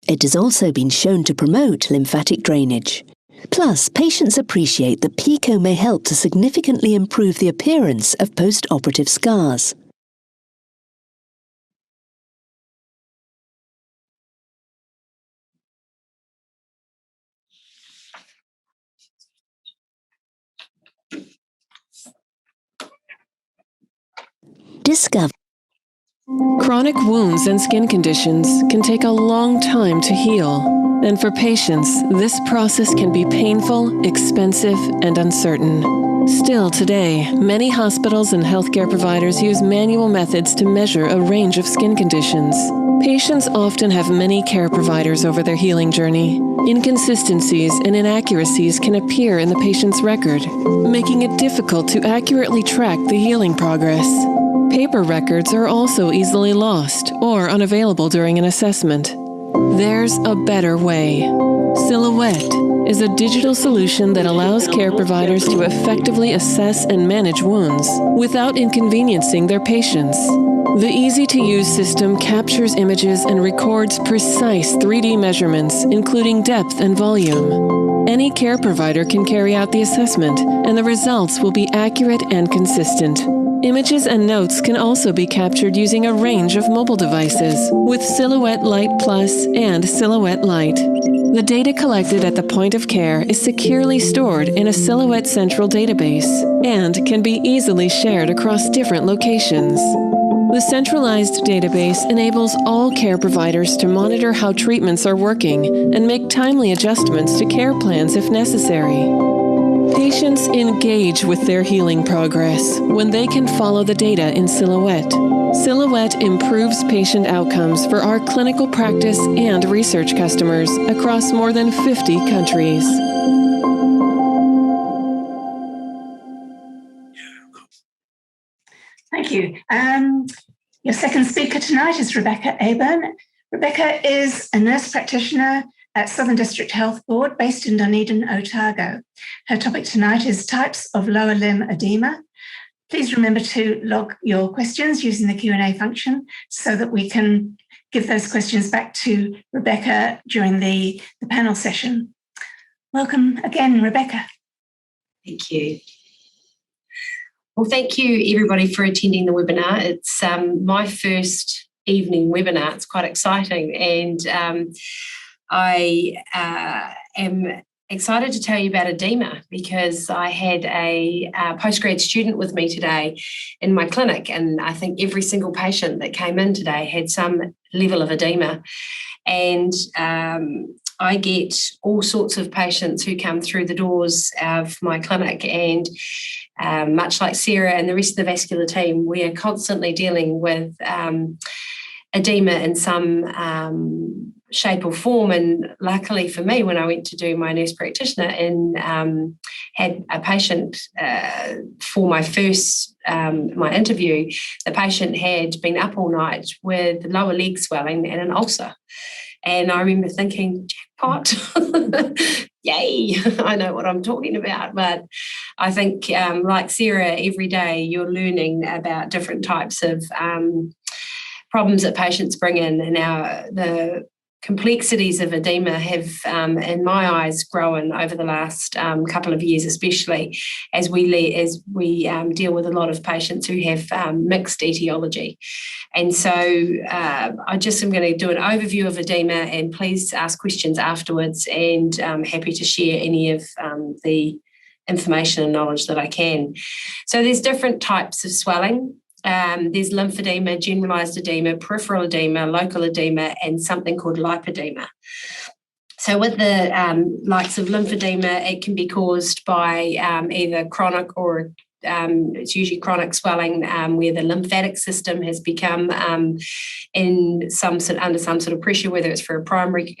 It has also been shown to promote lymphatic drainage. Plus, patients appreciate that PICO may help to significantly improve the appearance of post-operative scars. Discover. Chronic wounds and skin conditions can take a long time to heal, and for patients, this process can be painful, expensive, and uncertain. Still today, many hospitals and healthcare providers use manual methods to measure a range of skin conditions. Patients often have many care providers over their healing journey. Inconsistencies and inaccuracies can appear in the patient's record, making it difficult to accurately track the healing progress. Paper records are also easily lost or unavailable during an assessment. There's a better way. Silhouette is a digital solution that allows care providers to effectively assess and manage wounds without inconveniencing their patients. The easy-to-use system captures images and records precise 3D measurements, including depth and volume. Any care provider can carry out the assessment, and the results will be accurate and consistent. Images and notes can also be captured using a range of mobile devices with Silhouette Light Plus and Silhouette Light. The data collected at the point of care is securely stored in a Silhouette central database and can be easily shared across different locations. The centralized database enables all care providers to monitor how treatments are working and make timely adjustments to care plans if necessary. Patients engage with their healing progress when they can follow the data in Silhouette. Silhouette improves patient outcomes for our clinical practice and research customers across more than 50 countries. Thank you. Your second speaker tonight is Rebecca Aburn. Rebecca is a nurse practitioner at Southern District Health Board based in Dunedin, Otago. Her topic tonight is types of lower limb edema. Please remember to log your questions using the Q&A function so that we can give those questions back to Rebecca during the panel session. Welcome again, Rebecca. Thank you. Well, thank you everybody for attending the webinar. It's my first evening webinar. It's quite exciting, and I am excited to tell you about edema because I had a postgrad student with me today in my clinic, and I think every single patient that came in today had some level of edema. And I get all sorts of patients who come through the doors of my clinic, and much like Sarah and the rest of the vascular team, we are constantly dealing with edema in some shape or form. And luckily for me, when I went to do my nurse practitioner and had a patient for my first my interview, the patient had been up all night with lower leg swelling and an ulcer. And I remember thinking, jackpot, yay, I know what I'm talking about. But I think, like Sarah, every day you're learning about different types of problems that patients bring in. And now the complexities of edema have, in my eyes, grown over the last couple of years, especially as we deal with a lot of patients who have mixed etiology. And so I just am going to do an overview of edema, and please ask questions afterwards, and I'm happy to share any of the information and knowledge that I can. So there's different types of swelling. There's lymphedema, generalized edema, peripheral edema, local edema, and something called lipedema. So with the likes of lymphedema, it can be caused by either chronic or it's usually chronic swelling where the lymphatic system has become under some sort of pressure, whether it's for a primary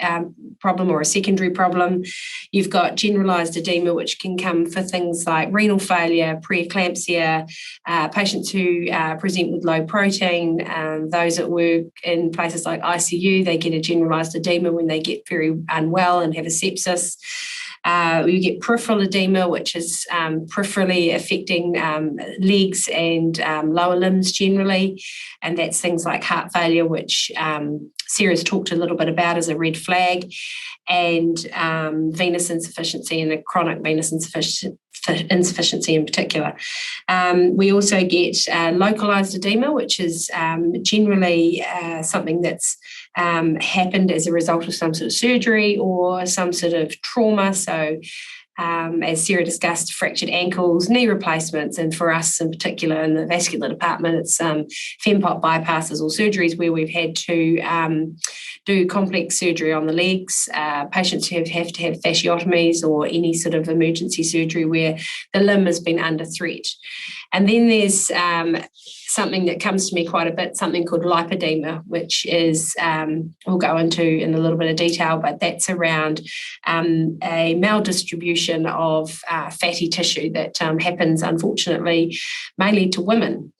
problem or a secondary problem. You've got generalized edema, which can come for things like renal failure, preeclampsia, patients who present with low protein, those that work in places like ICU, they get a generalized edema when they get very unwell and have a sepsis. You get peripheral edema, which is peripherally affecting legs and lower limbs generally, and that's things like heart failure, which Sarah's talked a little bit about as a red flag, and venous insufficiency and a chronic venous insufficiency in particular. We also get localized edema, which is generally something that's happened as a result of some sort of surgery or some sort of trauma. So as Sarah discussed, fractured ankles, knee replacements, and for us in particular in the vascular department, it's FEMPOT bypasses or surgeries where we've had to do complex surgery on the legs, patients who have to have fasciotomies or any sort of emergency surgery where the limb has been under threat. And then there's something that comes to me quite a bit, something called lipedema, which is, we'll go into in a little bit of detail, but that's around a maldistribution of fatty tissue that happens, unfortunately, mainly to women.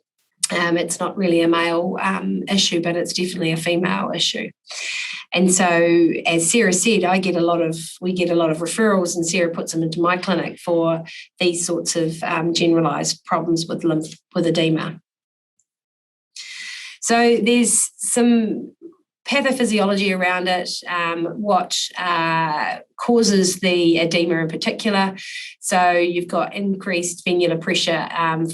It's not really a male issue, but it's definitely a female issue. And so, as Sarah said, we get a lot of referrals, and Sarah puts them into my clinic for these sorts of generalised problems with edema. So there's some pathophysiology around it, what causes the edema in particular. So you've got increased venular pressure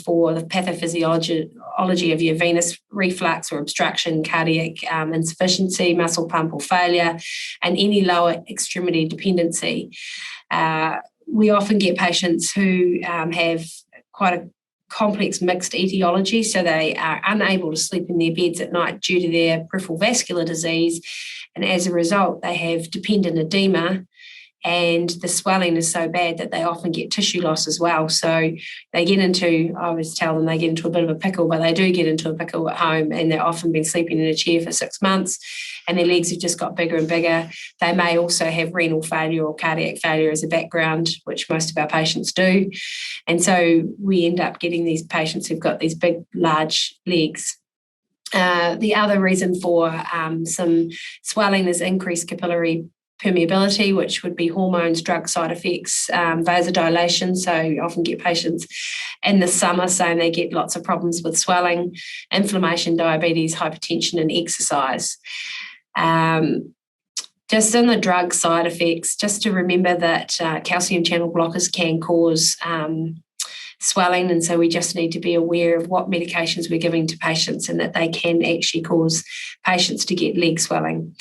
for the pathophysiology of your venous reflux or obstruction, cardiac insufficiency, muscle pump or failure, and any lower extremity dependency. We often get patients who have quite a complex mixed etiology, so they are unable to sleep in their beds at night due to their peripheral vascular disease, and as a result they have dependent edema, And the swelling is so bad that they often get tissue loss as well. So they get into, I always tell them they get into a bit of a pickle, but they do get into a pickle at home, and they've often been sleeping in a chair for 6 months and their legs have just got bigger and bigger. They may also have renal failure or cardiac failure as a background, which most of our patients do. And so we end up getting these patients who've got these big, large legs. The other reason for some swelling is increased capillary permeability, which would be hormones, drug side effects, vasodilation. So you often get patients in the summer saying they get lots of problems with swelling, inflammation, diabetes, hypertension, and exercise. Just on the drug side effects, just to remember that calcium channel blockers can cause swelling, and so we just need to be aware of what medications we're giving to patients and that they can actually cause patients to get leg swelling.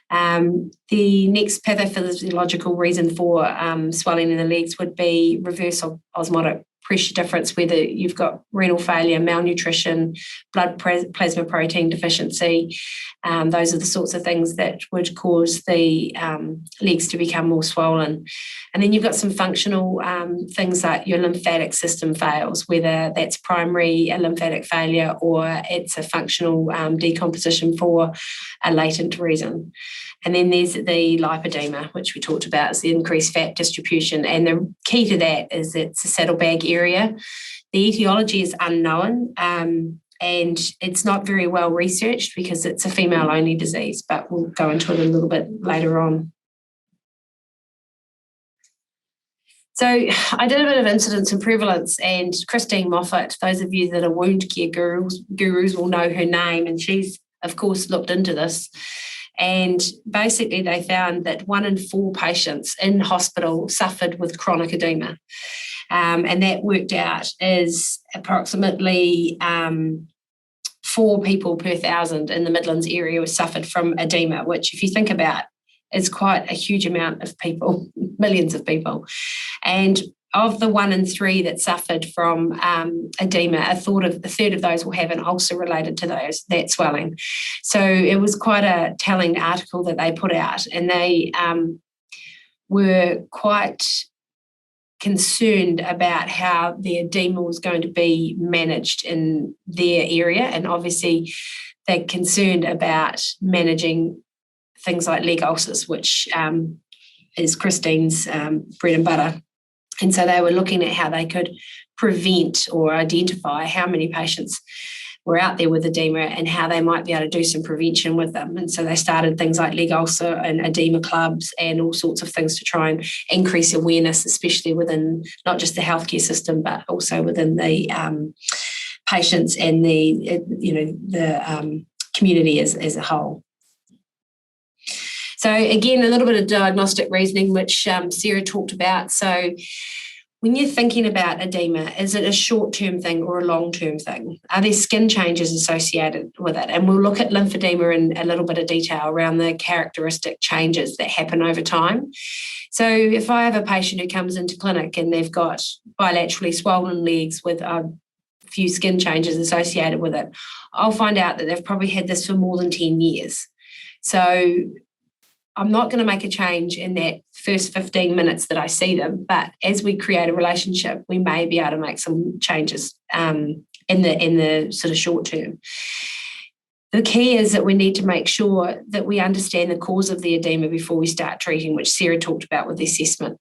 The next pathophysiological reason for swelling in the legs would be reverse osmotic pressure difference, whether you've got renal failure, malnutrition, blood plasma protein deficiency. Those are the sorts of things that would cause the legs to become more swollen. And then you've got some functional things like your lymphatic system fails, whether that's primary lymphatic failure or it's a functional decomposition for a latent reason. And then there's the lipedema, which we talked about, is the increased fat distribution. And the key to that is it's a saddlebag area. The etiology is unknown, and it's not very well researched because it's a female-only disease, but we'll go into it a little bit later on. So I did a bit of incidence and prevalence, and Christine Moffat, those of you that are wound care gurus will know her name, and she's, of course, looked into this. And basically they found that 1 in 4 patients in hospital suffered with chronic edema. And that worked out as approximately 4 people per 1,000 in the Midlands area who suffered from edema, which, if you think about, is quite a huge amount of people, millions of people. And of the 1 in 3 that suffered from edema, a third of those will have an ulcer related to that swelling. So it was quite a telling article that they put out, and they were quite concerned about how the edema was going to be managed in their area. And obviously they're concerned about managing things like leg ulcers, which is Christine's bread and butter. And so they were looking at how they could prevent or identify how many patients were out there with edema and how they might be able to do some prevention with them. And so they started things like leg ulcer and edema clubs and all sorts of things to try and increase awareness, especially within not just the healthcare system, but also within the patients and the community as a whole. So again, a little bit of diagnostic reasoning, which Sarah talked about. So when you're thinking about edema, is it a short-term thing or a long-term thing? Are there skin changes associated with it? And we'll look at lymphedema in a little bit of detail around the characteristic changes that happen over time. So if I have a patient who comes into clinic and they've got bilaterally swollen legs with a few skin changes associated with it, I'll find out that they've probably had this for more than 10 years. So I'm not going to make a change in that first 15 minutes that I see them, but as we create a relationship, we may be able to make some changes in the sort of short term. The key is that we need to make sure that we understand the cause of the edema before we start treating, which Sarah talked about with the assessment.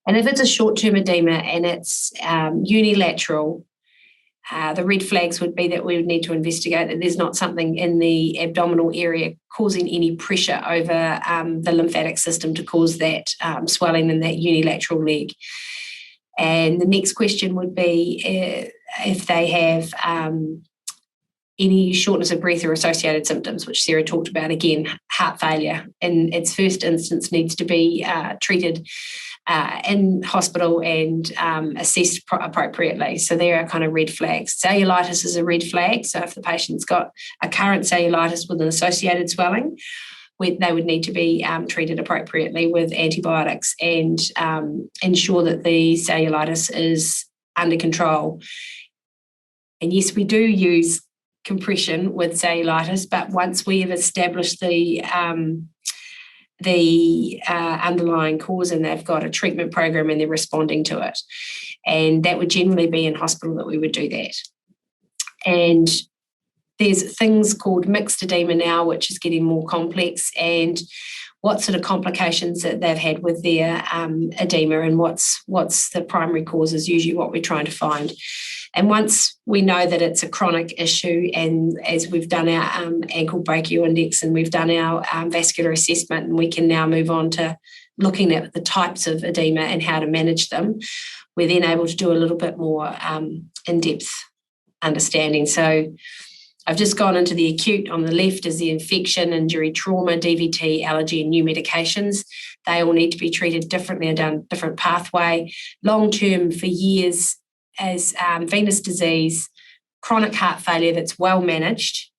And if it's a short-term edema and it's unilateral, the red flags would be that we would need to investigate that there's not something in the abdominal area causing any pressure over the lymphatic system to cause that swelling in that unilateral leg. And the next question would be if they have any shortness of breath or associated symptoms, which Sarah talked about. Again, heart failure in its first instance needs to be treated in hospital and assessed appropriately. So there are kind of red flags. Cellulitis is a red flag. So if the patient's got a current cellulitis with an associated swelling, they would need to be treated appropriately with antibiotics and ensure that the cellulitis is under control. And yes, we do use compression with cellulitis, but once we have established the the underlying cause, and they've got a treatment program and they're responding to it. And that would generally be in hospital that we would do that. And there's things called mixed edema now, which is getting more complex, and what sort of complications that they've had with their edema, and what's the primary cause is usually what we're trying to find. And once we know that it's a chronic issue, and as we've done our ankle brachial index and we've done our vascular assessment, and we can now move on to looking at the types of edema and how to manage them, we're then able to do a little bit more in-depth understanding. So I've just gone into the acute. On the left is the infection, injury, trauma, DVT, allergy, and new medications. They all need to be treated differently and down a different pathway. Long-term, for years, as venous disease, chronic heart failure that's well managed,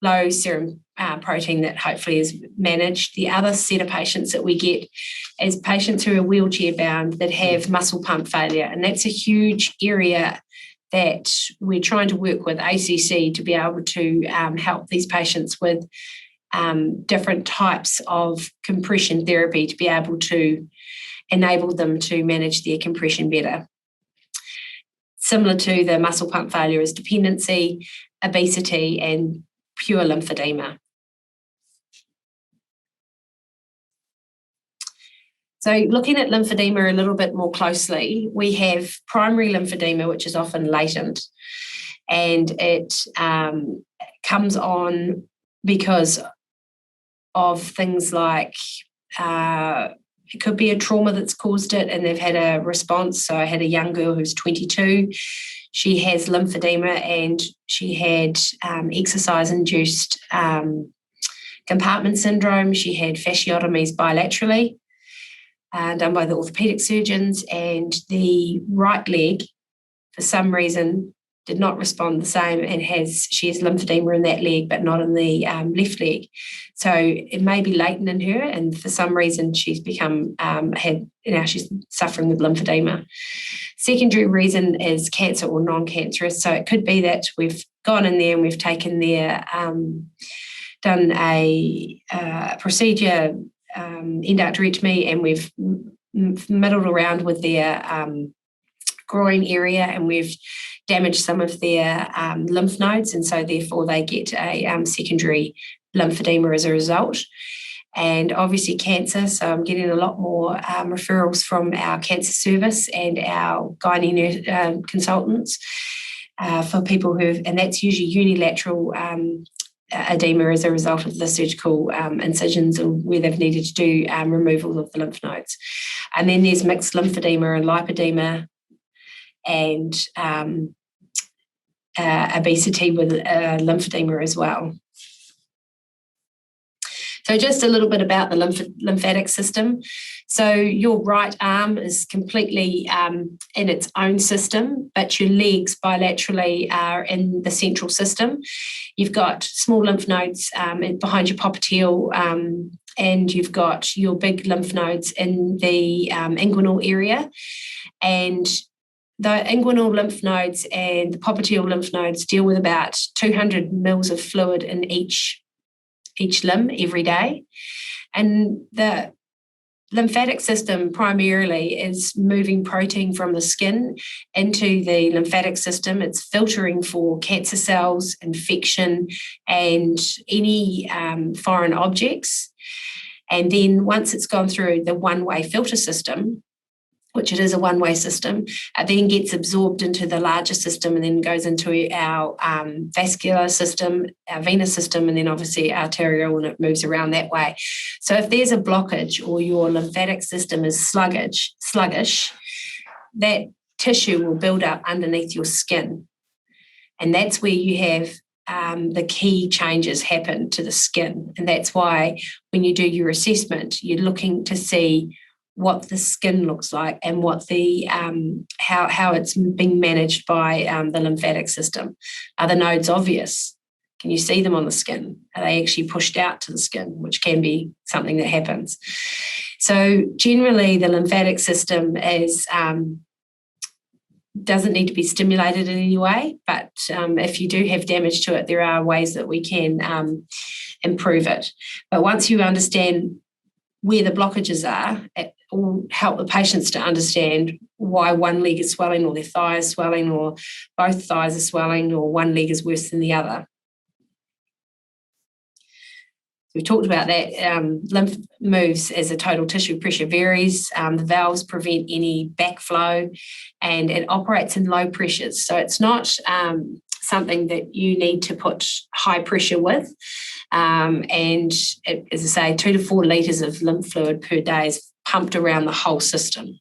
low serum protein that hopefully is managed. The other set of patients that we get is patients who are wheelchair bound that have muscle pump failure, and that's a huge area that we're trying to work with ACC to be able to help these patients with different types of compression therapy to be able to enable them to manage their compression better. Similar to the muscle pump failure is dependency, obesity, and pure lymphedema. So looking at lymphedema a little bit more closely, we have primary lymphedema, which is often latent, and it comes on because of things like it could be a trauma that's caused it and they've had a response. So I had a young girl who's 22. She has lymphedema and she had exercise-induced compartment syndrome. She had fasciotomies bilaterally done by the orthopedic surgeons, and the right leg, for some reason, did not respond the same, and she has lymphedema in that leg but not in the left leg. So it may be latent in her, and for some reason she's become she's suffering with lymphedema. Secondary reason is cancer or non-cancerous. So it could be that we've gone in there and we've taken their done a procedure, endarterectomy, and we've muddled around with their groin area, and we've damaged some of their lymph nodes, and so therefore they get a secondary lymphedema as a result. And obviously cancer, so I'm getting a lot more referrals from our cancer service and our gynae consultants for people and that's usually unilateral edema as a result of the surgical incisions and where they've needed to do removal of the lymph nodes. And then there's mixed lymphedema and lipedema, and obesity with lymphedema as well. So just a little bit about the lymphatic system. So your right arm is completely in its own system, but your legs bilaterally are in the central system. You've got small lymph nodes behind your popliteal, and you've got your big lymph nodes in the inguinal area. And the inguinal lymph nodes and the popliteal lymph nodes deal with about 200 mils of fluid in each limb every day. And the lymphatic system primarily is moving protein from the skin into the lymphatic system. It's filtering for cancer cells, infection, and any foreign objects. And then once it's gone through the one-way filter system, which it is a one-way system, it then gets absorbed into the larger system and then goes into our vascular system, our venous system, and then obviously arterial, and it moves around that way. So if there's a blockage or your lymphatic system is sluggish, that tissue will build up underneath your skin. And that's where you have the key changes happen to the skin. And that's why when you do your assessment, you're looking to see what the skin looks like and what the how it's being managed by the lymphatic system. Are the nodes obvious? Can you see them on the skin? Are they actually pushed out to the skin, which can be something that happens? So generally, the lymphatic system doesn't need to be stimulated in any way, but if you do have damage to it, there are ways that we can improve it. But once you understand where the blockages are. It will help the patients to understand why one leg is swelling, or their thigh is swelling, or both thighs are swelling, or one leg is worse than the other. We talked about that. Lymph moves as the total tissue pressure varies. The valves prevent any backflow, and it operates in low pressures. So it's not something that you need to put high pressure with. And it, as I say, 2 to 4 litres of lymph fluid per day is pumped around the whole system.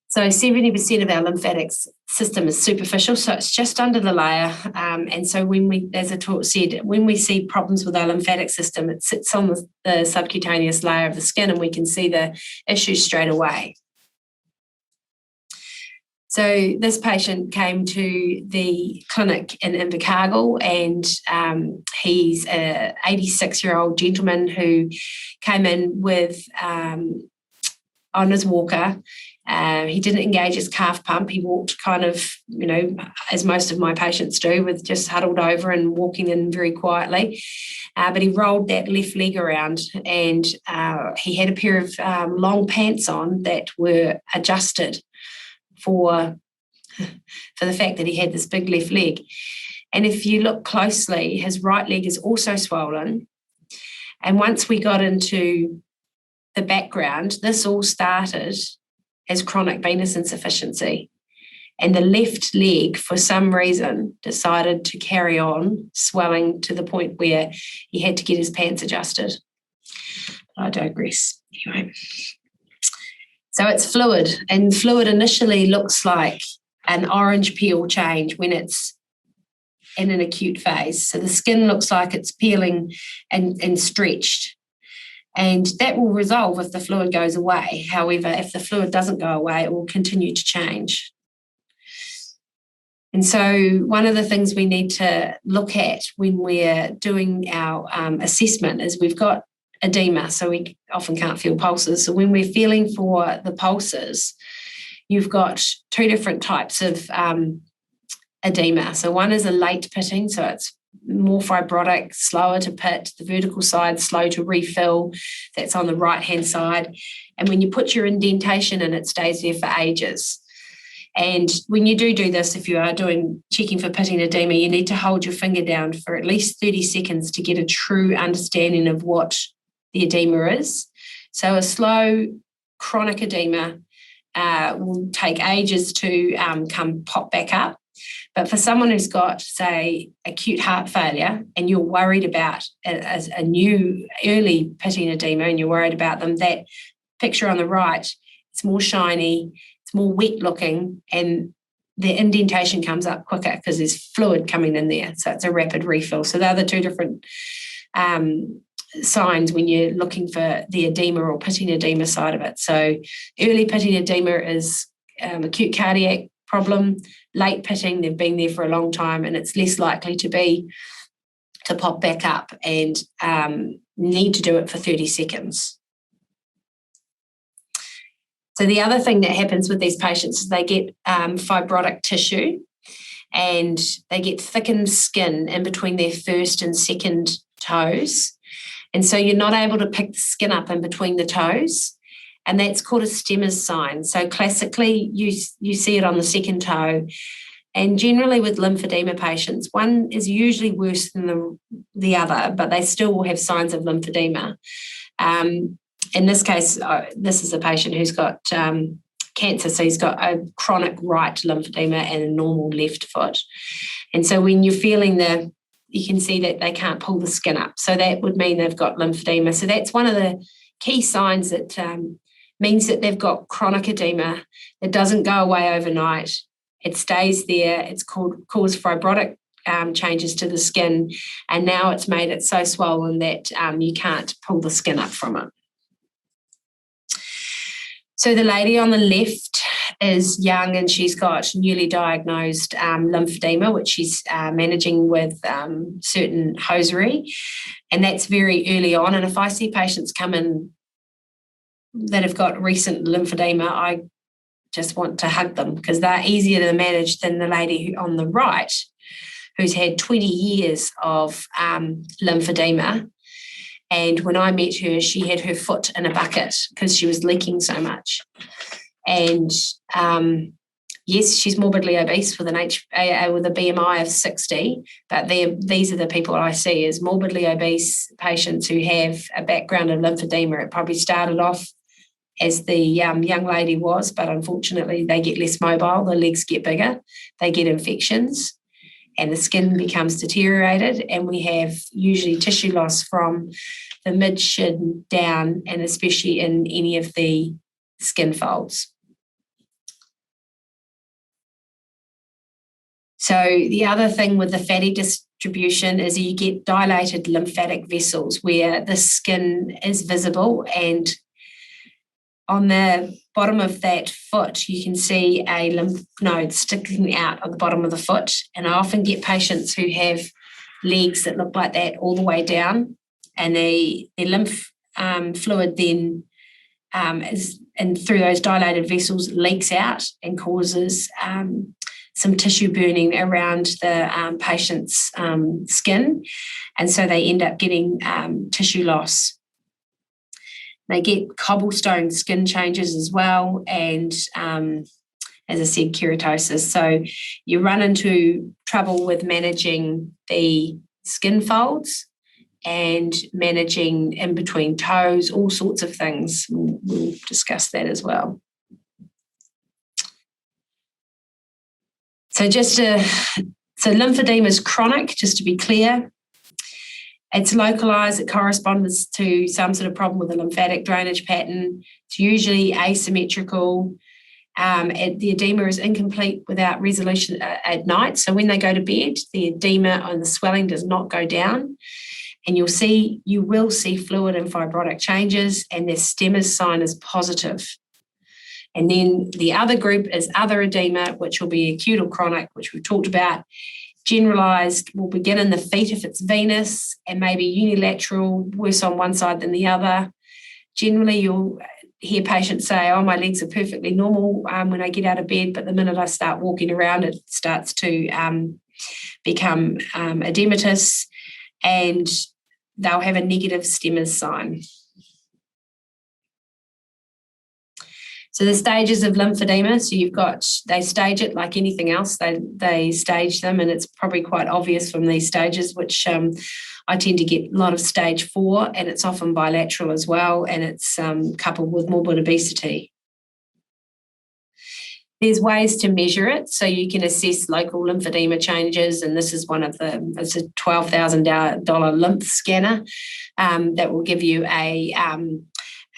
So 70% of our lymphatic system is superficial, so it's just under the layer. And so when we, as I said, when we see problems with our lymphatic system, it sits on the subcutaneous layer of the skin, and we can see the issue straight away. So this patient came to the clinic in Invercargill, and he's an 86-year-old gentleman who came in with on his walker. He didn't engage his calf pump. He walked kind of, as most of my patients do, with just huddled over and walking in very quietly. But he rolled that left leg around, and he had a pair of long pants on that were adjusted for the fact that he had this big left leg. And if you look closely, his right leg is also swollen. And once we got into the background, this all started as chronic venous insufficiency. And the left leg, for some reason, decided to carry on swelling to the point where he had to get his pants adjusted. I digress. Anyway. So it's fluid, and fluid initially looks like an orange peel change when it's in an acute phase. So the skin looks like it's peeling and stretched. And that will resolve if the fluid goes away. However, if the fluid doesn't go away, it will continue to change. And so one of the things we need to look at when we're doing our assessment is we've got edema, so we often can't feel pulses. So when we're feeling for the pulses, you've got 2 different types of edema. So one is a late pitting, so it's more fibrotic, slower to pit, the vertical side slow to refill. That's on the right-hand side. And when you put your indentation in, it stays there for ages. And when you do this, if you are checking for pitting edema, you need to hold your finger down for at least 30 seconds to get a true understanding of what the edema is. So a slow chronic edema will take ages to pop back up. But for someone who's got, say, acute heart failure, and you're worried about a new early pitting edema, and you're worried about them, that picture on the right, it's more shiny, it's more wet looking, and the indentation comes up quicker because there's fluid coming in there. So it's a rapid refill. So they're the 2 different signs when you're looking for the edema or pitting edema side of it. So early pitting edema is acute cardiac problem. Late pitting, they've been there for a long time, and it's less likely to pop back up, and need to do it for 30 seconds. So the other thing that happens with these patients is they get fibrotic tissue, and they get thickened skin in between their first and second toes. And so you're not able to pick the skin up in between the toes. And that's called a stemmer's sign. So classically, you see it on the second toe. And generally with lymphedema patients, one is usually worse than the other, but they still will have signs of lymphedema. In this case, this is a patient who's got cancer, so he's got a chronic right lymphedema and a normal left foot. And so when you're feeling you can see that they can't pull the skin up. So that would mean they've got lymphedema. So that's one of the key signs that means that they've got chronic edema. It doesn't go away overnight. It stays there. It's caused fibrotic changes to the skin, and now it's made it so swollen that you can't pull the skin up from it. So the lady on the left is young, and she's got newly diagnosed lymphedema, which she's managing with certain hosiery, and that's very early on. And if I see patients come in that have got recent lymphedema, I just want to hug them, because they're easier to manage than the lady on the right, who's had 20 years of lymphedema. And when I met her, she had her foot in a bucket because she was leaking so much. And yes, she's morbidly obese with with a BMI of 60, but these are the people I see as morbidly obese patients who have a background of lymphedema. It probably started off as the young lady was, but unfortunately they get less mobile, the legs get bigger, they get infections, and the skin becomes deteriorated, and we have usually tissue loss from the mid-shin down, and especially in any of the skin folds. So the other thing with the fatty distribution is you get dilated lymphatic vessels where the skin is visible, and on the bottom of that foot, you can see a lymph node sticking out of the bottom of the foot. And I often get patients who have legs that look like that all the way down, and the lymph fluid then and through those dilated vessels leaks out and causes some tissue burning around the patient's skin. And so they end up getting tissue loss. They get cobblestone skin changes as well, and as I said, keratosis. So you run into trouble with managing the skin folds and managing in between toes, all sorts of things. We'll discuss that as well. So lymphedema is chronic, just to be clear. It's localized, it corresponds to some sort of problem with the lymphatic drainage pattern. It's usually asymmetrical. The edema is incomplete without resolution at night. So when they go to bed, the edema and the swelling does not go down. And you will see fluid and fibrotic changes, and their Stemmer's sign is positive. And then the other group is other edema, which will be acute or chronic, which we've talked about. Generalized will begin in the feet if it's venous, and maybe unilateral, worse on one side than the other. Generally, you'll hear patients say, oh, my legs are perfectly normal when I get out of bed, but the minute I start walking around, it starts to become edematous, and they'll have a negative Stemmer's sign. So the stages of lymphedema, so they stage it like anything else. They stage them, and it's probably quite obvious from these stages, which I tend to get a lot of stage 4, and it's often bilateral as well, and it's coupled with morbid obesity. There's ways to measure it, so you can assess local lymphedema changes, and this is it's a $12,000 lymph scanner that will give you a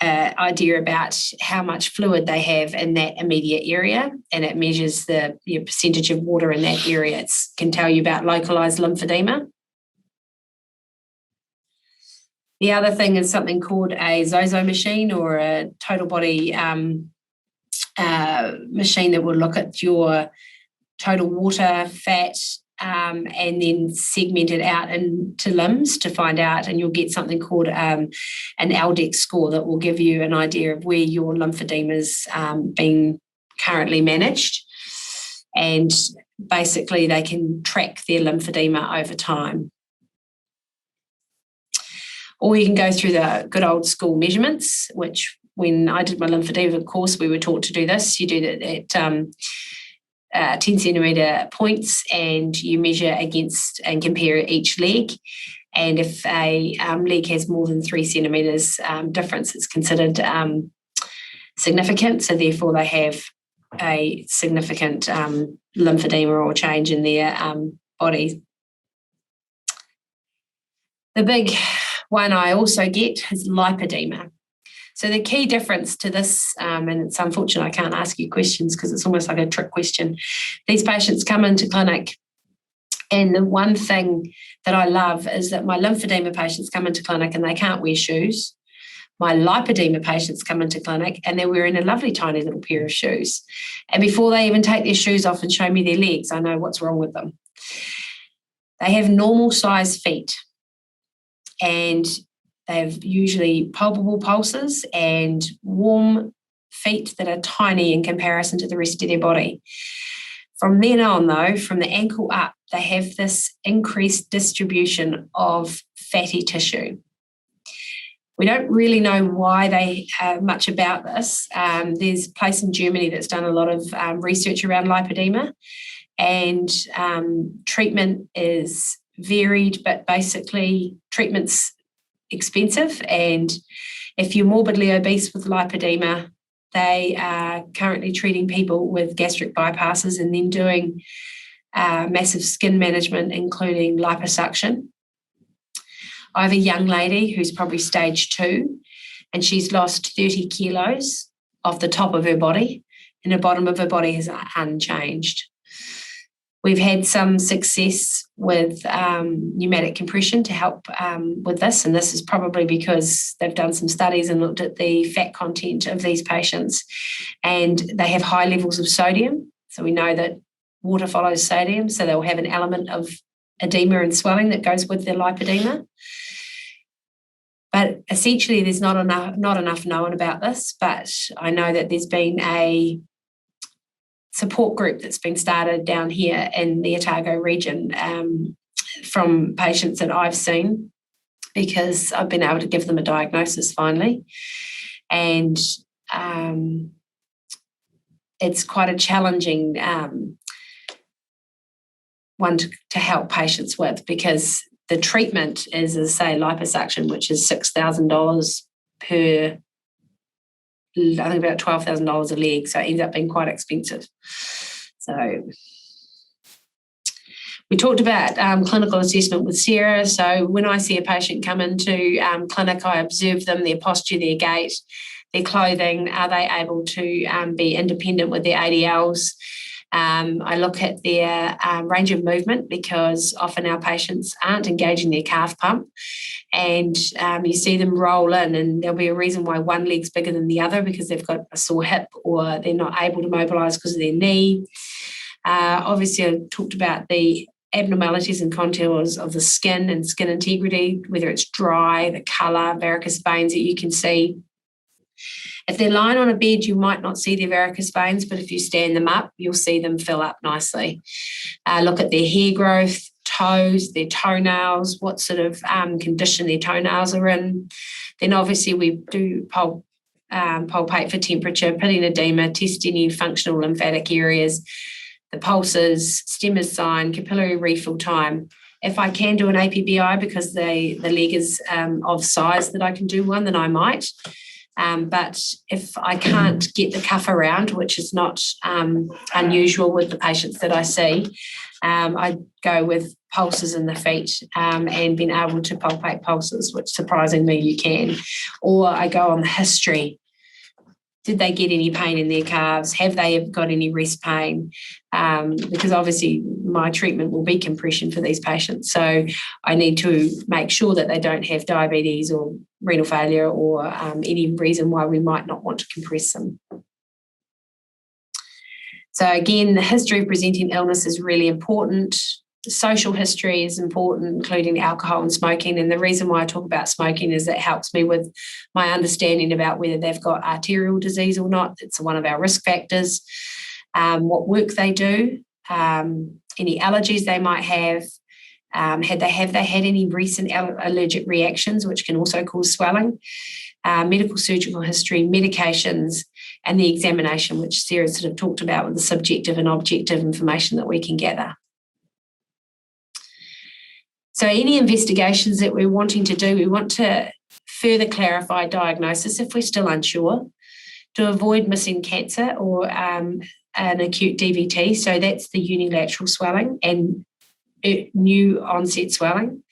idea about how much fluid they have in that immediate area, and it measures the percentage of water in that area. It can tell you about localized lymphedema. The other thing is something called a Zozo machine, or a total body machine that will look at your total water, fat, and then segment it out into limbs to find out, and you'll get something called an LDEX score that will give you an idea of where your lymphedema is being currently managed. And basically they can track their lymphedema over time. Or you can go through the good old school measurements, which when I did my lymphedema course, we were taught to do this. You do that at 10 centimetre points, and you measure against and compare each leg. And if a leg has more than 3 centimetres difference, it's considered significant. So therefore they have a significant lymphedema or change in their body. The big one I also get is lipedema. So the key difference to this, and it's unfortunate I can't ask you questions because it's almost like a trick question. These patients come into clinic, and the one thing that I love is that my lymphedema patients come into clinic and they can't wear shoes. My lipedema patients come into clinic and they're wearing a lovely tiny little pair of shoes. And before they even take their shoes off and show me their legs, I know what's wrong with them. They have normal size feet, and they have usually palpable pulses and warm feet that are tiny in comparison to the rest of their body. From then on, though, from the ankle up, they have this increased distribution of fatty tissue. We don't really know why they much about this. There's a place in Germany that's done a lot of research around lipedema, and treatment is varied, but basically treatment's expensive. And if you're morbidly obese with lipedema, they are currently treating people with gastric bypasses and then doing massive skin management, including liposuction. I have a young lady who's probably stage 2, and she's lost 30 kilos off the top of her body, and the bottom of her body is unchanged. We've had some success with pneumatic compression to help with this, and this is probably because they've done some studies and looked at the fat content of these patients, and they have high levels of sodium. So we know that water follows sodium, so they'll have an element of edema and swelling that goes with their lipedema. But essentially, there's not enough known about this, but I know that there's been a support group that's been started down here in the Otago region from patients that I've seen, because I've been able to give them a diagnosis finally. And it's quite a challenging one to help patients with, because the treatment is, as I say, liposuction, which is $6,000 per, I think about $12,000 a leg, so it ends up being quite expensive. So we talked about clinical assessment with Sarah. So when I see a patient come into clinic, I observe them, their posture, their gait, their clothing. Are they able to be independent with their ADLs? I look at their range of movement, because often our patients aren't engaging their calf pump, and you see them roll in, and there'll be a reason why one leg's bigger than the other, because they've got a sore hip or they're not able to mobilise because of their knee. Obviously, I talked about the abnormalities and contours of the skin and skin integrity, whether it's dry, the colour, varicose veins that you can see. If they're lying on a bed, you might not see their varicose veins, but if you stand them up, you'll see them fill up nicely. Look at their hair growth, toes, their toenails, what sort of condition their toenails are in. Then obviously we do palpate for temperature, put in edema, test any functional lymphatic areas, the pulses, stemmer's sign, capillary refill time. If I can do an APBI because the leg is of size that I can do one, then I might. But if I can't get the cuff around, which is not unusual with the patients that I see, I go with pulses in the feet and being able to palpate pulses, which surprisingly you can. Or I go on the history. Did they get any pain in their calves? Have they got any rest pain? Because obviously my treatment will be compression for these patients. So I need to make sure that they don't have diabetes or renal failure or any reason why we might not want to compress them. So again, the history of presenting illness is really important. The social history is important, including alcohol and smoking. And the reason why I talk about smoking is it helps me with my understanding about whether they've got arterial disease or not. It's one of our risk factors. What work they do, any allergies they might have, have they had any recent allergic reactions, which can also cause swelling, medical surgical history, medications, and the examination, which Sarah sort of talked about with the subjective and objective information that we can gather. So any investigations that we're wanting to do, we want to further clarify diagnosis if we're still unsure, to avoid missing cancer or an acute DVT. So that's the unilateral swelling and new onset swelling.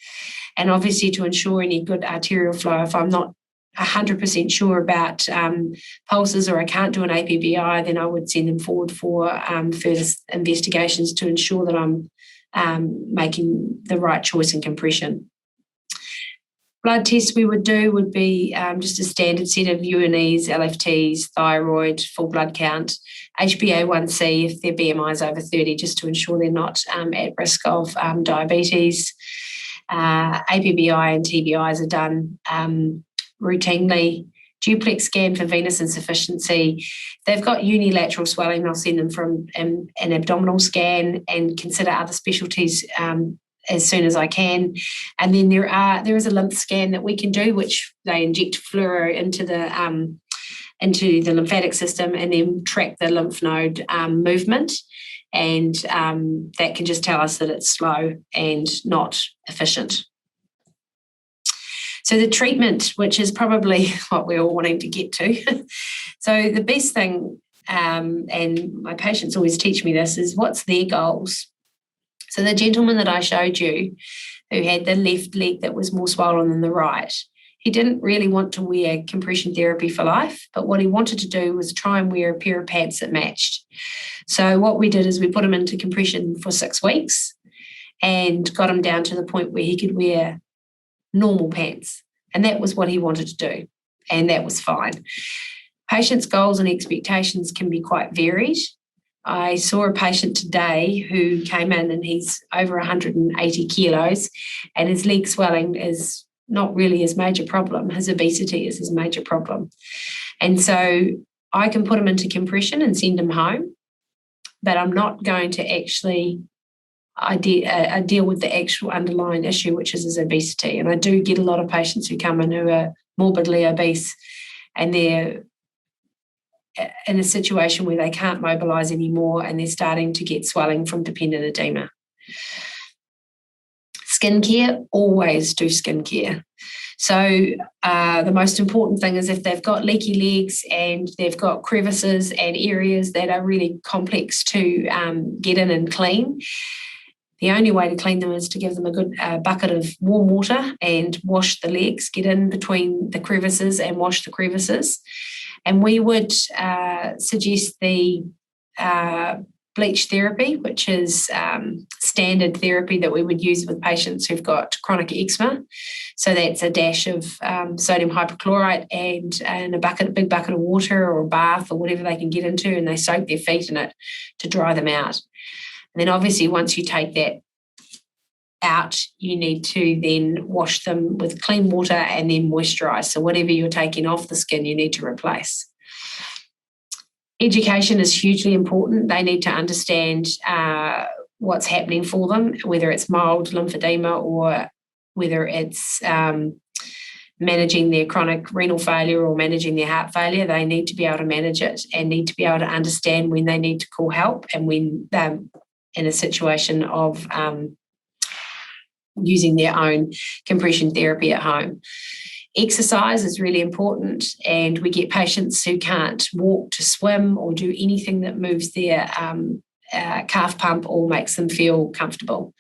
And obviously to ensure any good arterial flow, if I'm not 100% sure about pulses or I can't do an APBI, then I would send them forward for further investigations to ensure that I'm making the right choice in compression. Blood tests we would do would be just a standard set of UNEs, LFTs, thyroid, full blood count, HbA1c if their BMI is over 30, just to ensure they're not at risk of diabetes. APBI and TBIs are done routinely. Duplex scan for venous insufficiency. If they've got unilateral swelling, I'll send them from an abdominal scan and consider other specialties as soon as I can. And then there is a lymph scan that we can do, which they inject fluoro into the lymphatic system and then track the lymph node movement. And that can just tell us that it's slow and not efficient. So the treatment, which is probably what we're all wanting to get to. So the best thing, and my patients always teach me this, is what's their goals. So the gentleman that I showed you who had the left leg that was more swollen than the right, he didn't really want to wear compression therapy for life, but what he wanted to do was try and wear a pair of pants that matched. So what we did is we put him into compression for 6 weeks and got him down to the point where he could wear normal pants. And that was what he wanted to do. And that was fine. Patients' goals and expectations can be quite varied. I saw a patient today who came in and he's over 180 kilos and his leg swelling is not really his major problem. His obesity is his major problem. And so I can put him into compression and send him home, but I'm not going to actually deal with the actual underlying issue, which is his obesity. And I do get a lot of patients who come in who are morbidly obese and they're in a situation where they can't mobilise anymore and they're starting to get swelling from dependent edema. Skincare, always do skincare. So the most important thing is if they've got leaky legs and they've got crevices and areas that are really complex to get in and clean, the only way to clean them is to give them a good bucket of warm water and wash the legs, get in between the crevices and wash the crevices. And we would suggest the bleach therapy, which is standard therapy that we would use with patients who've got chronic eczema. So that's a dash of sodium hypochlorite and a big bucket of water or a bath or whatever they can get into, and they soak their feet in it to dry them out. And then obviously once you take that out, you need to then wash them with clean water and then moisturise. So whatever you're taking off the skin, you need to replace. Education is hugely important. They need to understand what's happening for them, whether it's mild lymphedema or whether it's managing their chronic renal failure or managing their heart failure. They need to be able to manage it and need to be able to understand when they need to call help and when they're in a situation of using their own compression therapy at home. Exercise is really important, and we get patients who can't walk to swim or do anything that moves their calf pump or makes them feel comfortable.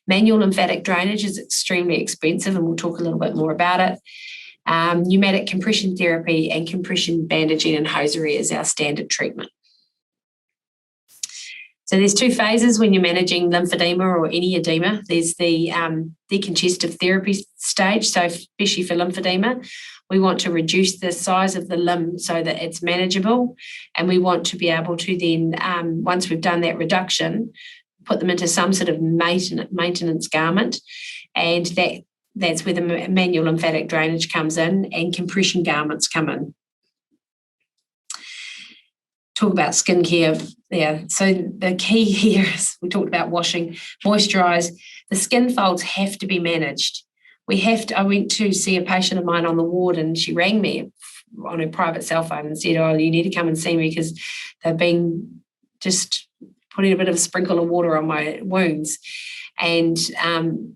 Manual lymphatic drainage is extremely expensive, and we'll talk a little bit more about it. Pneumatic compression therapy and compression bandaging and hosiery is our standard treatment. So there's 2 phases when you're managing lymphedema or any edema. There's the decongestive therapy stage. So especially for lymphedema, we want to reduce the size of the limb so that it's manageable. And we want to be able to then, once we've done that reduction, put them into some sort of maintenance garment. And that's where the manual lymphatic drainage comes in and compression garments come in. Talk about skincare there. So the key here is we talked about washing, moisturise. The skin folds have to be managed. I went to see a patient of mine on the ward and she rang me on her private cell phone and said, "Oh, you need to come and see me because they've been just putting a bit of a sprinkle of water on my wounds." And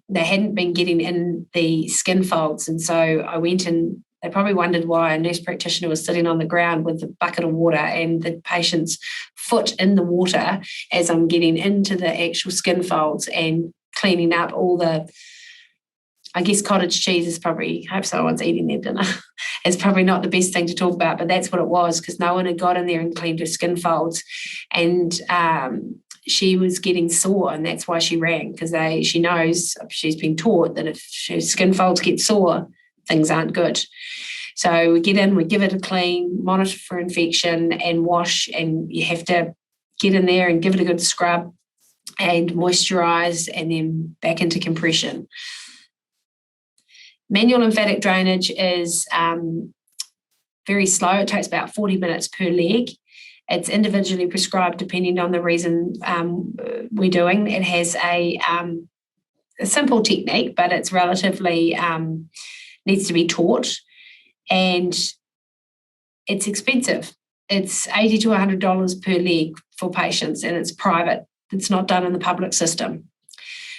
they hadn't been getting in the skin folds. And so I went and they probably wondered why a nurse practitioner was sitting on the ground with a bucket of water and the patient's foot in the water as I'm getting into the actual skin folds and cleaning up all the, I guess cottage cheese is probably, I hope someone's eating their dinner. It's probably not the best thing to talk about, but that's what it was because no one had got in there and cleaned her skin folds. And she was getting sore, and that's why she rang, because she knows, she's been taught that if her skin folds get sore, things aren't good. So we get in, we give it a clean, monitor for infection and wash, and you have to get in there and give it a good scrub and moisturise and then back into compression. Manual lymphatic drainage is very slow. It takes about 40 minutes per leg. It's individually prescribed depending on the reason we're doing. It has a a simple technique, but it's relatively needs to be taught, and it's expensive. It's $80 to $100 per leg for patients, and it's private. It's not done in the public system.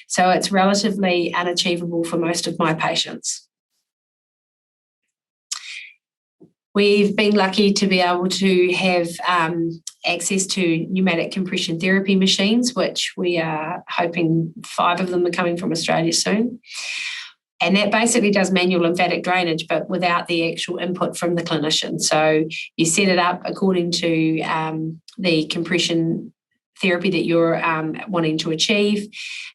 So it's relatively unachievable for most of my patients. We've been lucky to be able to have access to pneumatic compression therapy machines, which we are hoping 5 of them are coming from Australia soon. And that basically does manual lymphatic drainage, but without the actual input from the clinician. So you set it up according to the compression therapy that you're wanting to achieve,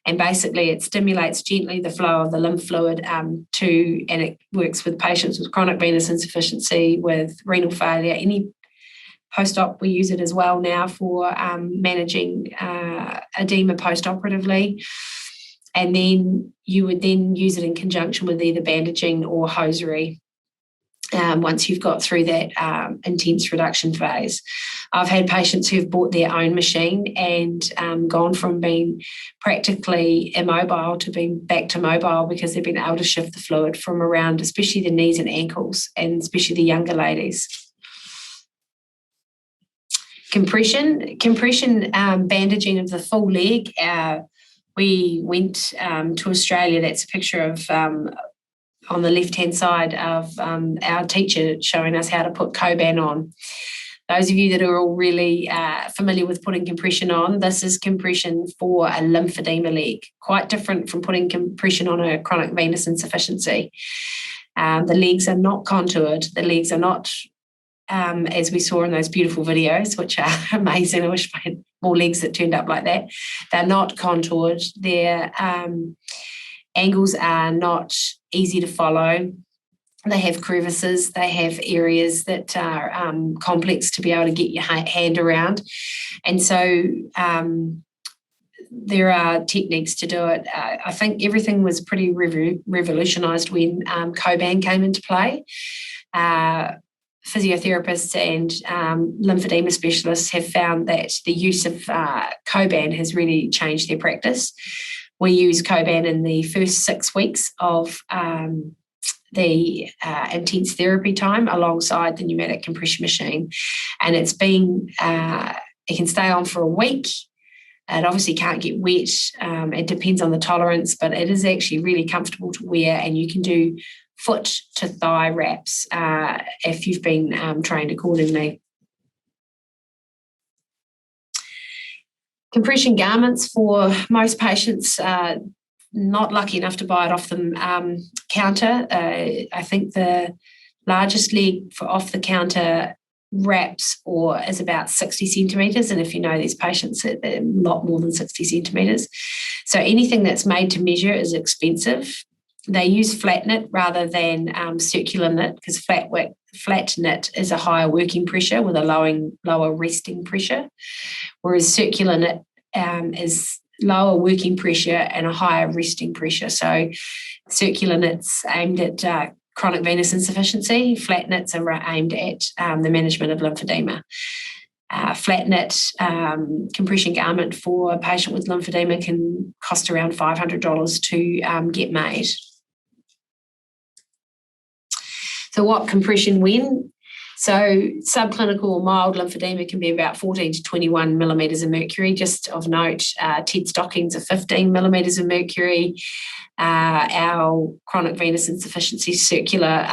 and basically it stimulates gently the flow of the lymph fluid and it works with patients with chronic venous insufficiency, with renal failure, any post-op. We use it as well now for managing edema post-operatively, and then you would then use it in conjunction with either bandaging or hosiery once you've got through that intense reduction phase. I've had patients who've bought their own machine and gone from being practically immobile to being back to mobile because they've been able to shift the fluid from around, especially the knees and ankles, and especially the younger ladies. Compression bandaging of the full leg. We went to Australia. That's a picture of on the left-hand side of our teacher showing us how to put Coban on. Those of you that are all really familiar with putting compression on, this is compression for a lymphedema leg, quite different from putting compression on a chronic venous insufficiency. The legs are not contoured. The legs are not, as we saw in those beautiful videos, which are amazing. I wish I had more legs that turned up like that. They're not contoured. Their angles are not easy to follow. They have crevices. They have areas that are complex to be able to get your hand around. And so there are techniques to do it. I think everything was pretty revolutionised when Coban came into play. Physiotherapists and lymphedema specialists have found that the use of Coban has really changed their practice. We use Coban in the first 6 weeks of the intense therapy time alongside the pneumatic compression machine. And it's been, it can stay on for a week. It obviously can't get wet. It depends on the tolerance, but it is actually really comfortable to wear, and you can do foot to thigh wraps if you've been trained accordingly. Compression garments for most patients not lucky enough to buy it off the counter. I think the largest leg for off the counter wraps is about 60 centimetres, and if you know these patients, they're a lot more than 60 centimetres. So anything that's made to measure is expensive. They use flat knit rather than circular knit, because flat knit is a higher working pressure with a lower resting pressure, whereas circular knit is lower working pressure and a higher resting pressure. So circular knit's aimed at chronic venous insufficiency. Flat knits are aimed at the management of lymphedema. Flat knit compression garment for a patient with lymphedema can cost around $500 to get made. So what compression when? So subclinical or mild lymphedema can be about 14 to 21 millimetres of mercury. Just of note, TED stockings are 15 millimetres of mercury. Our chronic venous insufficiency circular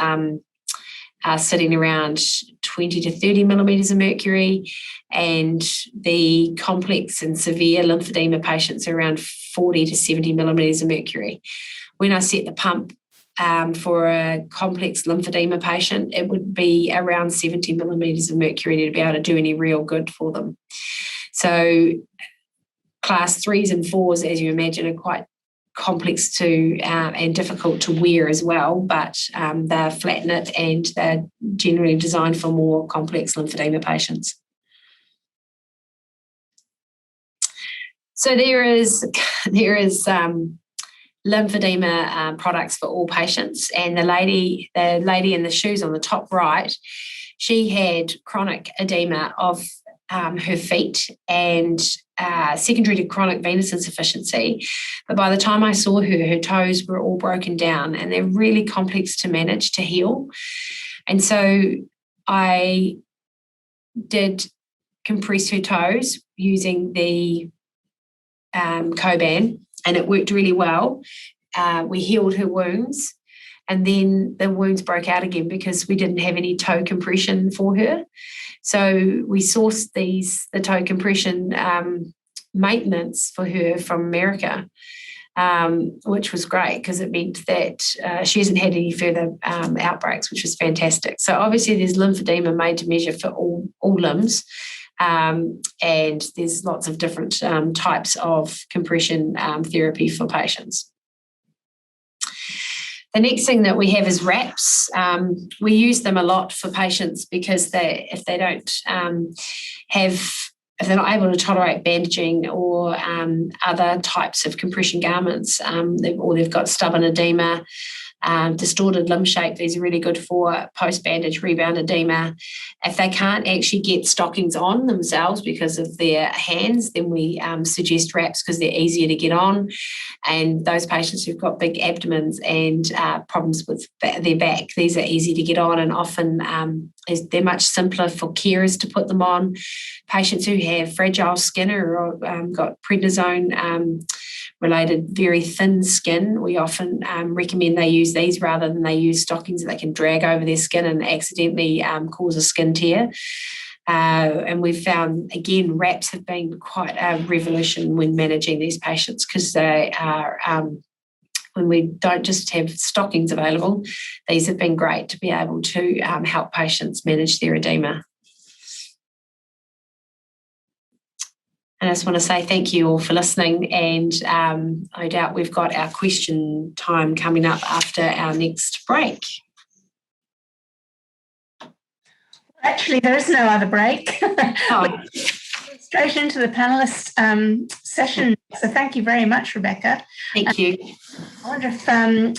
are sitting around 20 to 30 millimetres of mercury, and the complex and severe lymphedema patients are around 40 to 70 millimetres of mercury. When I set the pump for a complex lymphedema patient, it would be around 70 millimetres of mercury to be able to do any real good for them. So class 3s and 4s, as you imagine, are quite complex to and difficult to wear as well, but they're flat knit and they're generally designed for more complex lymphedema patients. So there is lymphedema products for all patients, and the lady in the shoes on the top right, she had chronic edema of her feet, and secondary to chronic venous insufficiency. But by the time I saw her, her toes were all broken down, and they're really complex to manage, to heal. And so I did compress her toes using the Coban, and it worked really well. We healed her wounds, and then the wounds broke out again because we didn't have any toe compression for her. So we sourced the toe compression maintenance for her from America, which was great because it meant that she hasn't had any further outbreaks, which was fantastic. So obviously there's lymphedema made to measure for all limbs, and there's lots of different types of compression therapy for patients. The next thing that we have is wraps. We use them a lot for patients because if they're not able to tolerate bandaging or other types of compression garments, or they've got stubborn edema, distorted limb shape, these are really good for post-bandage rebound edema. If they can't actually get stockings on themselves because of their hands, then we suggest wraps because they're easier to get on. And those patients who've got big abdomens and problems with their back, these are easy to get on, and often they're much simpler for carers to put them on. Patients who have fragile skin or got prednisone related very thin skin, we often recommend they use these rather than they use stockings that they can drag over their skin and accidentally cause a skin tear. And we've found, again, wraps have been quite a revolution when managing these patients because they are, when we don't just have stockings available, these have been great to be able to help patients manage their edema. And I just want to say thank you all for listening, and no doubt we've got our question time coming up after our next break. Actually, there is no other break. Oh. Straight into the panelist session. So thank you very much, Rebecca. Thank you. I wonder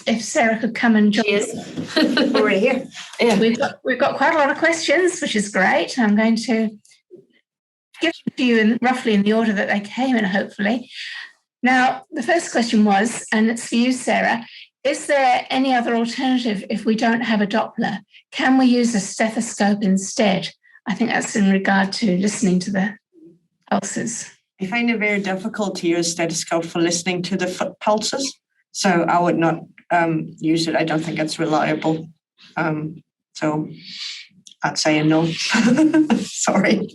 if Sarah could come and join us. We're here. Yeah. We've got quite a lot of questions, which is great. I'm going to give them to you roughly in the order that they came in, hopefully. Now, the first question was, and it's for you, Sarah, is there any other alternative if we don't have a Doppler? Can we use a stethoscope instead? I think that's in regard to listening to the pulses. I find it very difficult to use stethoscope for listening to the foot pulses, so I would not use it. I don't think it's reliable. So I'd say a no. Sorry.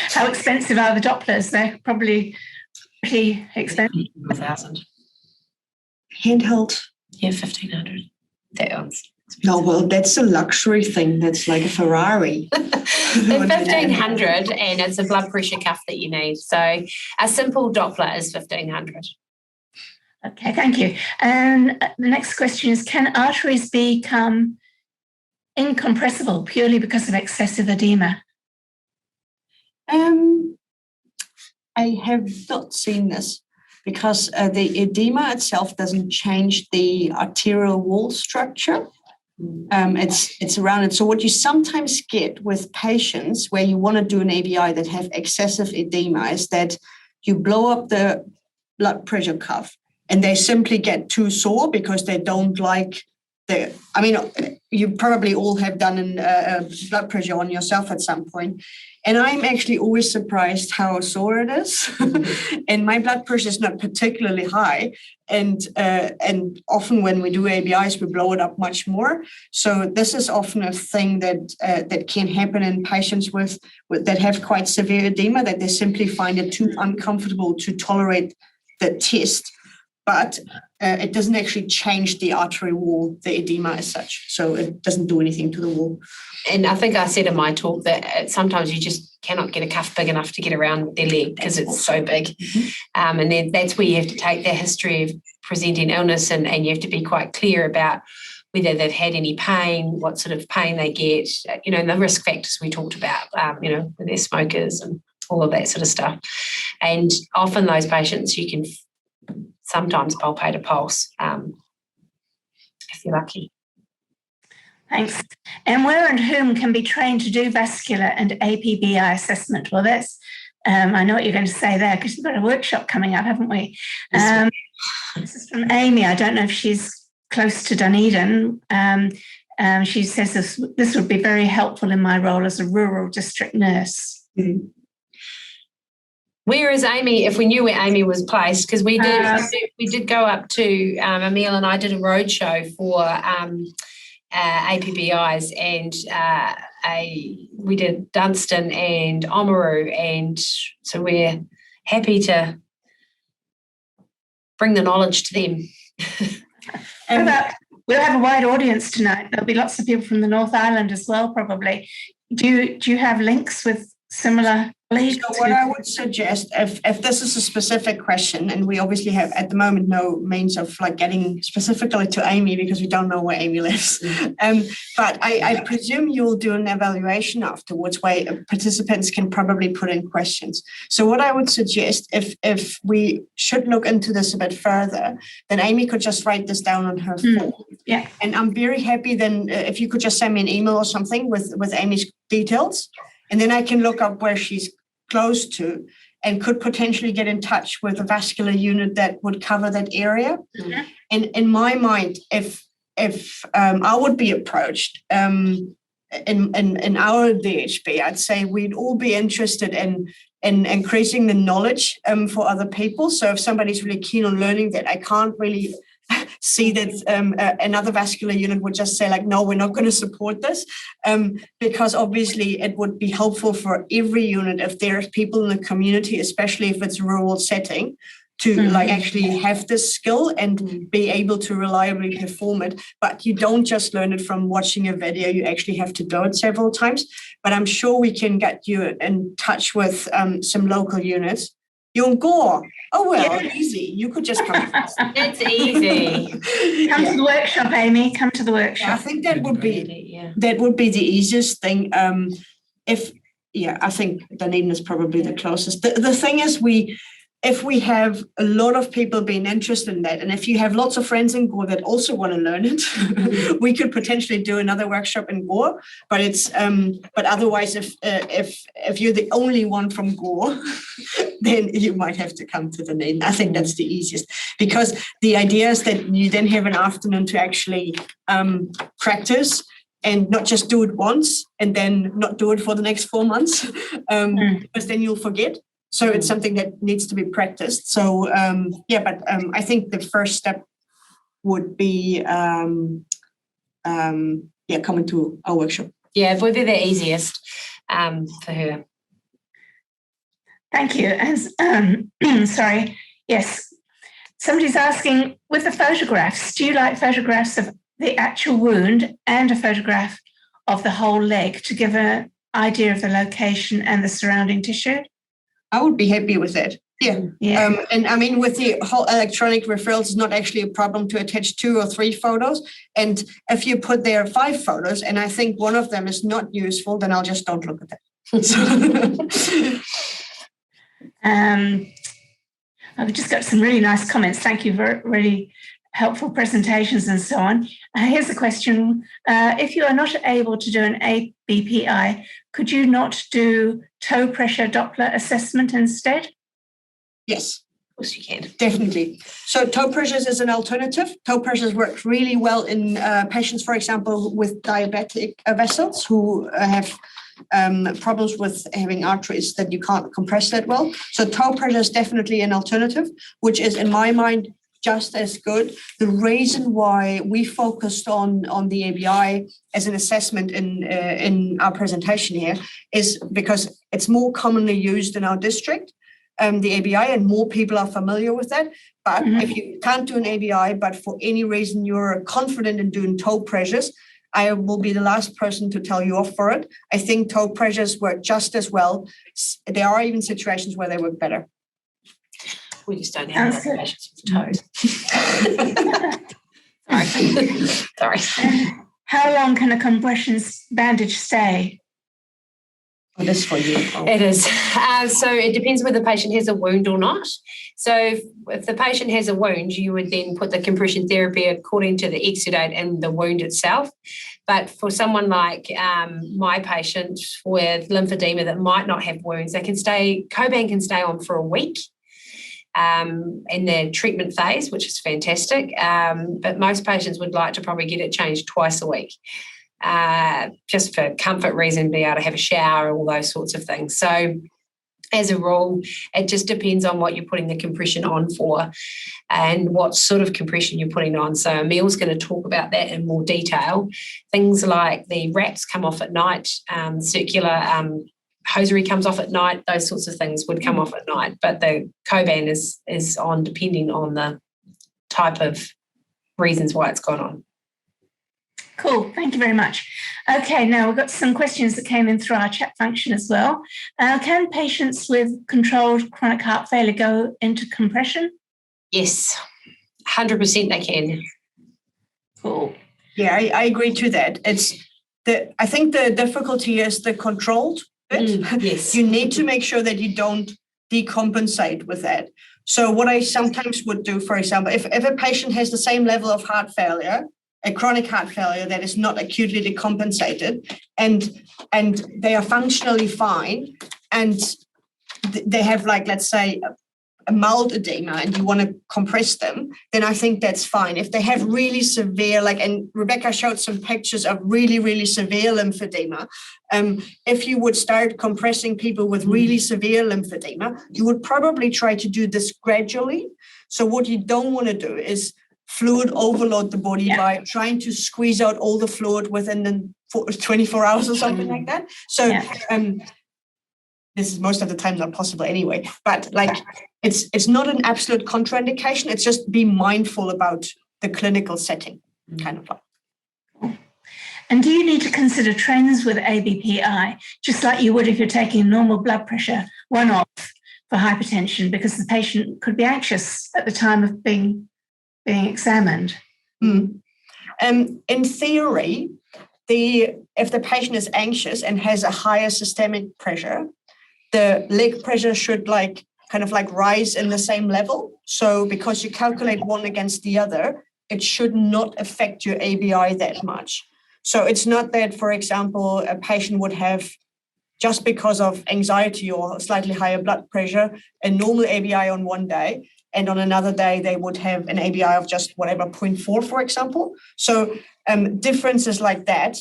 How expensive are the Dopplers? They're probably pretty expensive. 1,000. Handheld. Yeah, 1,500. That one's expensive. No, well, that's a luxury thing. That's like a Ferrari. They're 1,500, and it's a blood pressure cuff that you need. So a simple Doppler is 1,500. Okay, thank you. And the next question is, can arteries become incompressible purely because of excessive edema? I have not seen this because the edema itself doesn't change the arterial wall structure. It's around it. So what you sometimes get with patients where you want to do an ABI that have excessive edema is that you blow up the blood pressure cuff and they simply get too sore because they don't like you probably all have done blood pressure on yourself at some point. And I'm actually always surprised how sore it is. And my blood pressure is not particularly high. And often when we do ABIs, we blow it up much more. So this is often a thing that can happen in patients with that have quite severe edema, that they simply find it too uncomfortable to tolerate the test. But it doesn't actually change the artery wall, the edema as such. So it doesn't do anything to the wall. And I think I said in my talk that sometimes you just cannot get a cuff big enough to get around their leg because it's so big. Mm-hmm. And then that's where you have to take their history of presenting illness and you have to be quite clear about whether they've had any pain, what sort of pain they get, and the risk factors we talked about, when they're smokers and all of that sort of stuff. And often those patients you can sometimes palpate a pulse if you're lucky. Thanks. And where and whom can be trained to do vascular and APBI assessment? Well, that's I know what you're going to say there because we've got a workshop coming up, haven't we? This is from Amy. I don't know if she's close to Dunedin. She says this would be very helpful in my role as a rural district nurse. Mm-hmm. Where is Amy? If we knew where Amy was placed, because we did go up to Emile and I did a roadshow for APBIs, and we did Dunstan and Oamaru, and so we're happy to bring the knowledge to them. We'll have a wide audience tonight. There'll be lots of people from the North Island as well, probably. Do you have links with similar colleagues? So what I would suggest, if this is a specific question, and we obviously have at the moment no means of like getting specifically to Amy because we don't know where Amy lives, but I presume you'll do an evaluation afterwards where participants can probably put in questions. So what I would suggest, if we should look into this a bit further, then Amy could just write this down on her form. Yeah. And I'm very happy then if you could just send me an email or something with Amy's details, and then I can look up where she's close to and could potentially get in touch with a vascular unit that would cover that area. Mm-hmm. And in my mind, if I would be approached in our DHB, I'd say we'd all be interested in increasing the knowledge for other people. So if somebody's really keen on learning that, I can't really see that another vascular unit would just say like, no, we're not going to support this, because obviously it would be helpful for every unit if there are people in the community, especially if it's a rural setting, to like actually have this skill and be able to reliably perform it. But you don't just learn it from watching a video, you actually have to do it several times. But I'm sure we can get you in touch with some local units. You'll go, oh, well, easy. You could just come. It's easy. Come to the workshop, Amy. Come to the workshop. I think that would be the easiest thing. I think Dunedin is probably the closest. The thing is, if we have a lot of people being interested in that, and if you have lots of friends in Gore that also want to learn it, we could potentially do another workshop in Gore. But it's but otherwise, if you're the only one from Gore, then you might have to come to Dunedin. I think that's the easiest, because the idea is that you then have an afternoon to actually practice and not just do it once and then not do it for the next 4 months, because then you'll forget. So it's something that needs to be practiced. So, I think the first step would be, coming to our workshop. Yeah, it would be the easiest for her. Thank you. And sorry, yes. Somebody's asking, with the photographs, do you like photographs of the actual wound and a photograph of the whole leg to give an idea of the location and the surrounding tissue? I would be happy with that. Yeah. And I mean, with the whole electronic referrals, it's not actually a problem to attach 2 or 3 photos. And if you put there 5 photos and I think one of them is not useful, then I'll just don't look at that. I've just got some really nice comments. Thank you for really helpful presentations and so on. Here's a question. If you are not able to do an ABPI, could you not do toe pressure Doppler assessment instead? Yes. Of course you can. Definitely. So toe pressures is an alternative. Toe pressures work really well in patients, for example, with diabetic vessels who have problems with having arteries that you can't compress that well. So toe pressure is definitely an alternative, which is, in my mind, just as good. The reason why we focused on the ABI as an assessment in our presentation here is because it's more commonly used in our district, the ABI, and more people are familiar with that. But if you can't do an ABI, but for any reason you're confident in doing toe pressures, I will be the last person to tell you off for it. I think toe pressures work just as well. There are even situations where they work better. We just don't have enough patients with toes. Sorry. How long can a compression bandage stay? Oh, this for you. Oh. It is. So it depends whether the patient has a wound or not. So if the patient has a wound, you would then put the compression therapy according to the exudate and the wound itself. But for someone like my patient with lymphedema that might not have wounds, Coban can stay on for a week in their treatment phase, which is fantastic. But most patients would like to probably get it changed twice a week, just for comfort reason, be able to have a shower, all those sorts of things. So as a rule, it just depends on what you're putting the compression on for and what sort of compression you're putting on. So Emil's going to talk about that in more detail. Things like the wraps come off at night, circular hosiery comes off at night, those sorts of things would come off at night. But the Coban is on depending on the type of reasons why it's gone on. Cool, thank you very much. Okay, now we've got some questions that came in through our chat function as well. Can patients with controlled chronic heart failure go into compression? Yes, 100% they can. Cool. Yeah, I agree to that. I think the difficulty is the controlled bit. Yes. You need to make sure that you don't decompensate with that. So what I sometimes would do, for example, if a patient has the same level of heart failure, a chronic heart failure that is not acutely decompensated, and they are functionally fine, and they have, like, let's say, a mild edema, and you want to compress them, then I think that's fine. If they have really severe, and Rebecca showed some pictures of really, really severe lymphedema, if you would start compressing people with really severe lymphedema, you would probably try to do this gradually. So what you don't want to do is fluid overload the body by trying to squeeze out all the fluid within the 24 hours or something like that. So this is most of the time not possible anyway, but it's not an absolute contraindication. It's just be mindful about the clinical setting, kind of. And do you need to consider trends with ABPI, just like you would if you're taking normal blood pressure one-off for hypertension, because the patient could be anxious at the time of being examined? In theory, if the patient is anxious and has a higher systemic pressure, the leg pressure should rise in the same level. So because you calculate one against the other, it should not affect your ABI that much. So it's not that, for example, a patient would have, just because of anxiety or slightly higher blood pressure, a normal ABI on one day, and on another day they would have an ABI of just 0.4, for example. So differences like that,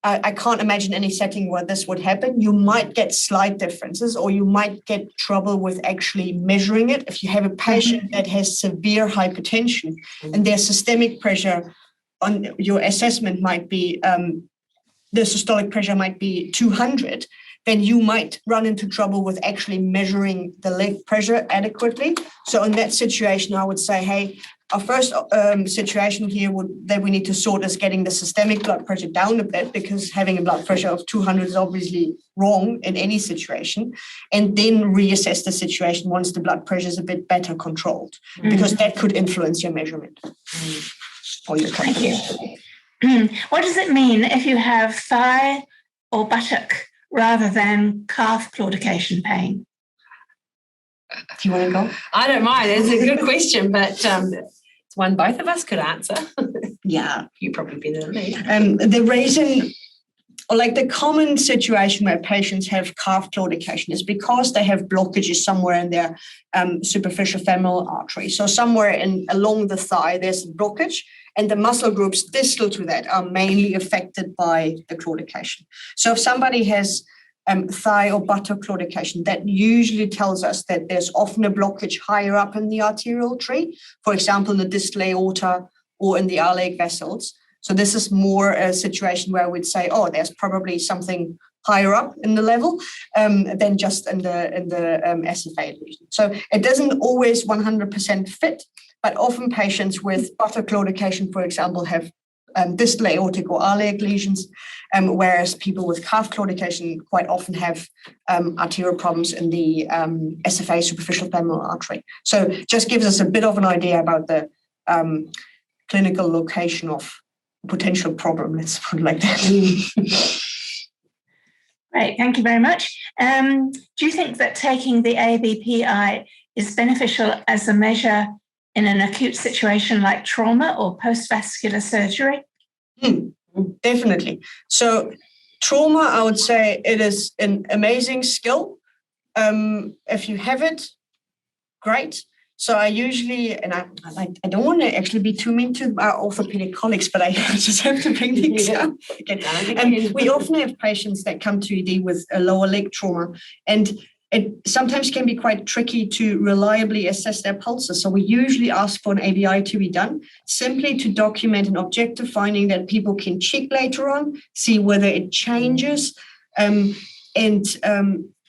I can't imagine any setting where this would happen. You might get slight differences, or you might get trouble with actually measuring it. If you have a patient that has severe hypertension and their systemic pressure on your assessment might be, the systolic pressure might be 200, then you might run into trouble with actually measuring the leg pressure adequately. So in that situation, I would say, hey, our first situation here that we need to sort is getting the systemic blood pressure down a bit, because having a blood pressure of 200 is obviously wrong in any situation, and then reassess the situation once the blood pressure is a bit better controlled, because that could influence your measurement. Or your Thank you. What does it mean if you have thigh or buttock rather than calf claudication pain? Do you want to go? I don't mind. It's a good question, but it's one both of us could answer. Yeah. You probably better than me. The reason, or the common situation where patients have calf claudication is because they have blockages somewhere in their superficial femoral artery. So somewhere along the thigh, there's a blockage, and the muscle groups distal to that are mainly affected by the claudication. So if somebody has thigh or buttock claudication, that usually tells us that there's often a blockage higher up in the arterial tree, for example, in the distal aorta or in the iliac vessels. So this is more a situation where we'd say, oh, there's probably something higher up in the level than just in the SFA lesion. So it doesn't always 100% fit, but often patients with buttock claudication, for example, have distal aortic or iliac lesions, whereas people with calf claudication quite often have arterial problems in the SFA, superficial femoral artery. So just gives us a bit of an idea about the clinical location of potential problem, let's put it like that. Great, thank you very much. Do you think that taking the ABPI is beneficial as a measure in an acute situation like trauma or post-vascular surgery? Definitely. So trauma, I would say it is an amazing skill. If you have it, great. So I usually, and I don't want to actually be too mean to our orthopedic colleagues, but I just have to bring the example again. And we often have patients that come to ED with a lower leg trauma, and it sometimes can be quite tricky to reliably assess their pulses. So we usually ask for an ABI to be done, simply to document an objective finding that people can check later on, see whether it changes, and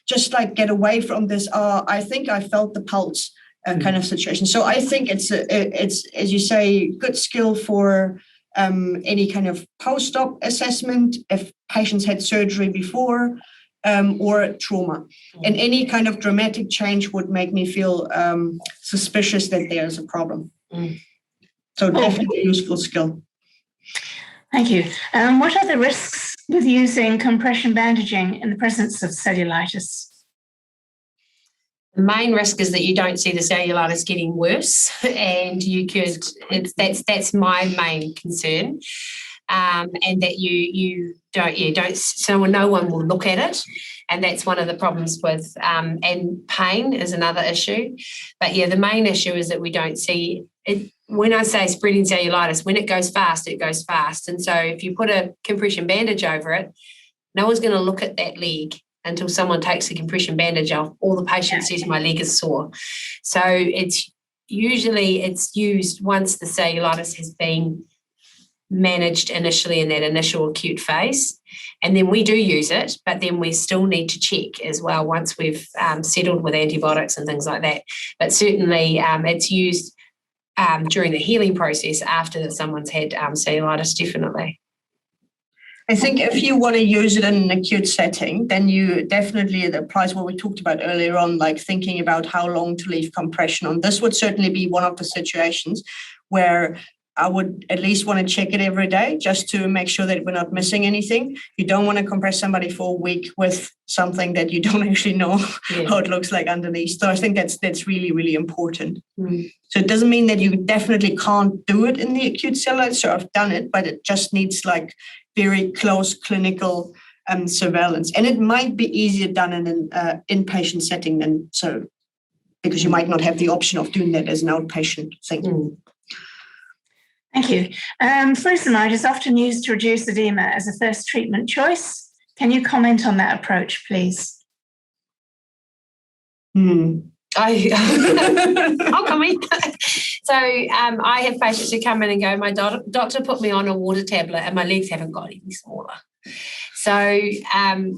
just like get away from this, I think I felt the pulse kind of situation. So I think it's as you say, good skill for any kind of post-op assessment if patients had surgery before, or trauma. And any kind of dramatic change would make me feel suspicious that there's a problem. So definitely a useful skill. Thank you. What are the risks with using compression bandaging in the presence of cellulitis? The main risk is that you don't see the cellulitis getting worse, and you could. That's my main concern, and that you don't. So no one will look at it, and that's one of the problems with. And pain is another issue, but the main issue is that we don't see it. When I say spreading cellulitis, when it goes fast, it goes fast, and so if you put a compression bandage over it, no one's going to look at that leg until someone takes the compression bandage off, or the patient says my leg is sore. So it's used once the cellulitis has been managed initially in that initial acute phase. And then we do use it, but then we still need to check as well once we've settled with antibiotics and things like that. But certainly it's used during the healing process after someone's had cellulitis, definitely. I think if you want to use it in an acute setting, then you definitely, it applies what we talked about earlier on, like thinking about how long to leave compression on. This would certainly be one of the situations where I would at least want to check it every day just to make sure that we're not missing anything. You don't want to compress somebody for a week with something that you don't actually know how it looks like underneath. So I think that's really, really important. So it doesn't mean that you definitely can't do it in the acute cellulitis. So I've done it, but it just needs like very close clinical surveillance. And it might be easier done in an inpatient setting than so, because you might not have the option of doing that as an outpatient thing. Thank you. Furosemide is often used to reduce edema as a first treatment choice. Can you comment on that approach, please? I'll comment. So I have patients who come in and go, my doctor put me on a water tablet and my legs haven't got any smaller. So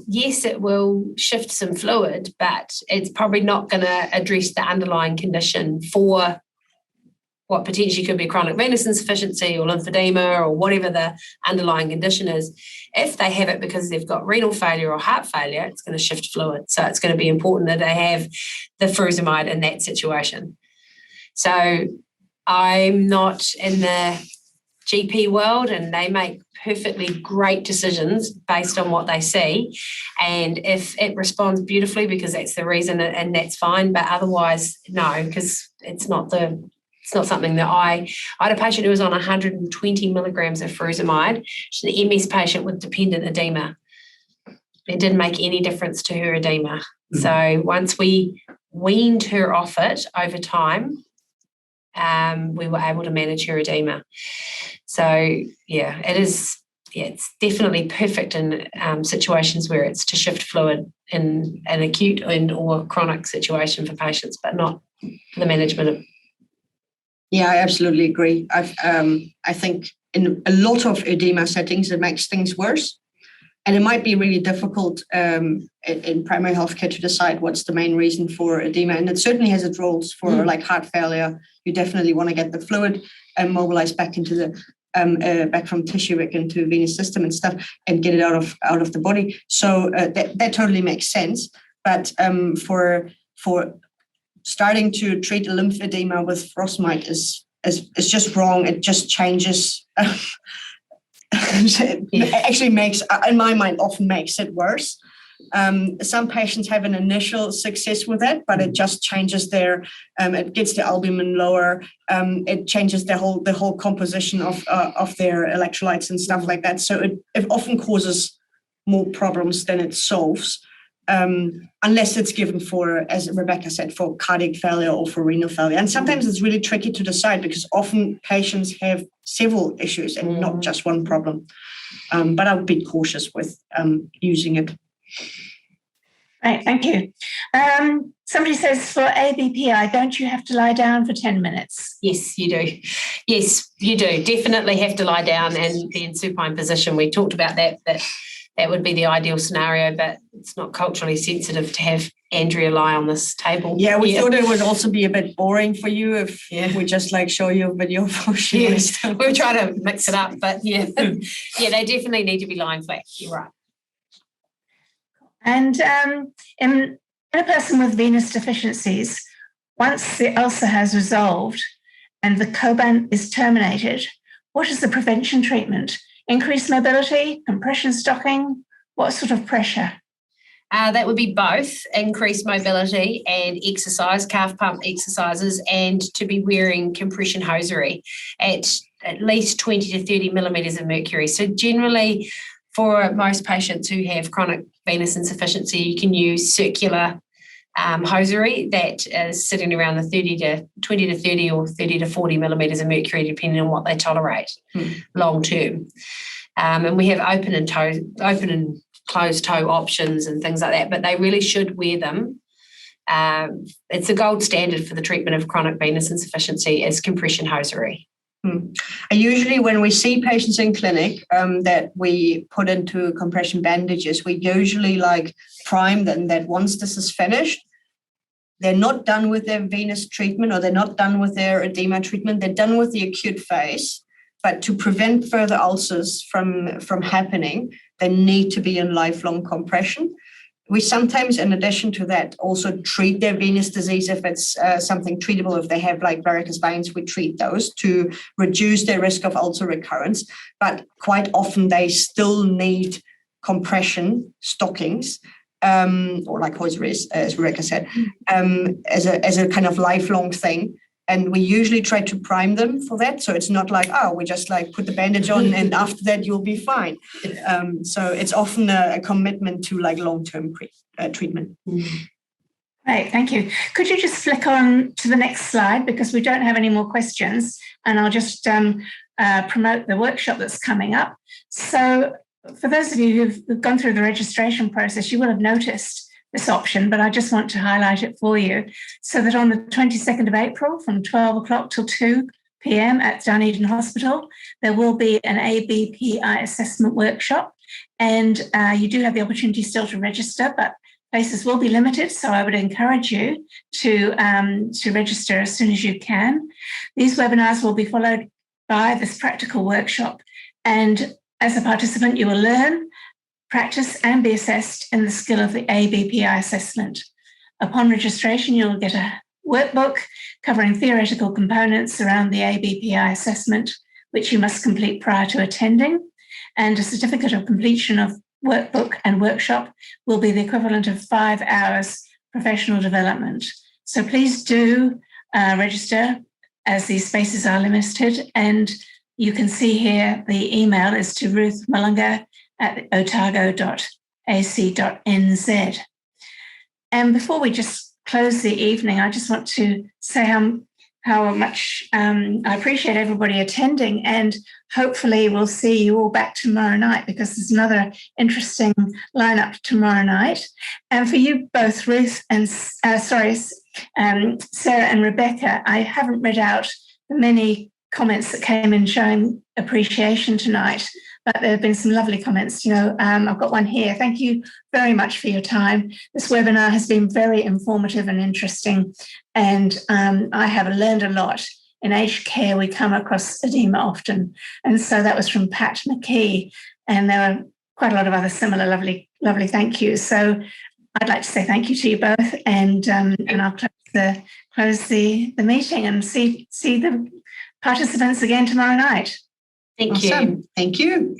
yes, it will shift some fluid, but it's probably not going to address the underlying condition for what potentially could be chronic venous insufficiency or lymphedema or whatever the underlying condition is. If they have it because they've got renal failure or heart failure, it's going to shift fluid. So it's going to be important that they have the furosemide in that situation. So I'm not in the GP world, and they make perfectly great decisions based on what they see. And if it responds beautifully because that's the reason, and that's fine, but otherwise, no, because it's not something that I had a patient who was on 120 milligrams of furosemide. She's an MS patient with dependent edema. It didn't make any difference to her edema. So once we weaned her off it over time, we were able to manage her edema. So it's definitely perfect in situations where it's to shift fluid in an acute and or chronic situation for patients, but not for the management of. Yeah, I absolutely agree. I think in a lot of edema settings, it makes things worse. And it might be really difficult in primary healthcare to decide what's the main reason for edema. And it certainly has its roles for like heart failure. You definitely want to get the fluid mobilized back into the back from tissue back into the venous system and stuff, and get it out of the body. So that totally makes sense. But for starting to treat a lymphedema with furosemide is just wrong. It just changes. It actually makes, in my mind, often makes it worse. Some patients have an initial success with that, but it just changes their, it gets the albumin lower. It changes the whole composition of their electrolytes and stuff like that. So it often causes more problems than it solves, unless it's given for, as Rebecca said, for cardiac failure or for renal failure. And sometimes it's really tricky to decide because often patients have several issues and not just one problem. But I would be cautious with using it. Right, thank you. Somebody says for ABPI, don't you have to lie down for 10 minutes? Yes, you do. Yes, you do. Definitely have to lie down and be in supine position. We talked about that would be the ideal scenario, but it's not culturally sensitive to have Andrea lie on this table. Yeah, we thought it would also be a bit boring for you if we just show you a video for sure. Yes. We'll try to mix it up, but yeah, they definitely need to be lying flat. You're right. And in a person with venous deficiencies, once the ulcer has resolved and the Coban is terminated, what is the prevention treatment? Increased mobility, compression stocking, what sort of pressure? That would be both increased mobility and exercise, calf pump exercises, and to be wearing compression hosiery at least 20 to 30 millimetres of mercury. So generally, for most patients who have chronic venous insufficiency, you can use circular hosiery that is sitting around the 20 to 30 or 30 to 40 millimetres of mercury, depending on what they tolerate long term. And we have open and closed toe options and things like that, but they really should wear them. It's the gold standard for the treatment of chronic venous insufficiency is compression hosiery. Usually when we see patients in clinic that we put into compression bandages, we usually prime them that once this is finished, they're not done with their venous treatment or they're not done with their edema treatment. They're done with the acute phase. But to prevent further ulcers from happening, they need to be in lifelong compression. We sometimes, in addition to that, also treat their venous disease if it's something treatable. If they have varicose veins, we treat those to reduce their risk of ulcer recurrence. But quite often they still need compression stockings, or hosiery, as Rebecca said, as a kind of lifelong thing. And we usually try to prime them for that. So it's not we just put the bandage on and after that you'll be fine. So it's often a commitment to long-term treatment. Right, thank you. Could you just flick on to the next slide because we don't have any more questions and I'll just promote the workshop that's coming up. So for those of you who've gone through the registration process, you will have noticed this option, but I just want to highlight it for you so that on the 22nd of April from 12 o'clock till 2 p.m. at Dunedin Hospital, there will be an ABPI assessment workshop and you do have the opportunity still to register, but places will be limited, so I would encourage you to register as soon as you can. These webinars will be followed by this practical workshop and as a participant you will learn, practice and be assessed in the skill of the ABPI assessment. Upon registration, you'll get a workbook covering theoretical components around the ABPI assessment, which you must complete prior to attending, and a certificate of completion of workbook and workshop will be the equivalent of 5 hours professional development. So please do register as these spaces are limited, and you can see here the email is to Ruth Mullinger at otago.ac.nz. And before we just close the evening, I just want to say how much I appreciate everybody attending, and hopefully we'll see you all back tomorrow night because there's another interesting lineup tomorrow night. And for you both, Ruth and Sarah and Rebecca, I haven't read out the many comments that came in showing appreciation tonight, but there have been some lovely comments. I've got one here. Thank you very much for your time. This webinar has been very informative and interesting, and I have learned a lot. In aged care, we come across edema often, and so that was from Pat McKee, and there were quite a lot of other similar lovely thank yous. So I'd like to say thank you to you both, and I'll close the meeting and see the participants again tomorrow night. Thank you. Thank you.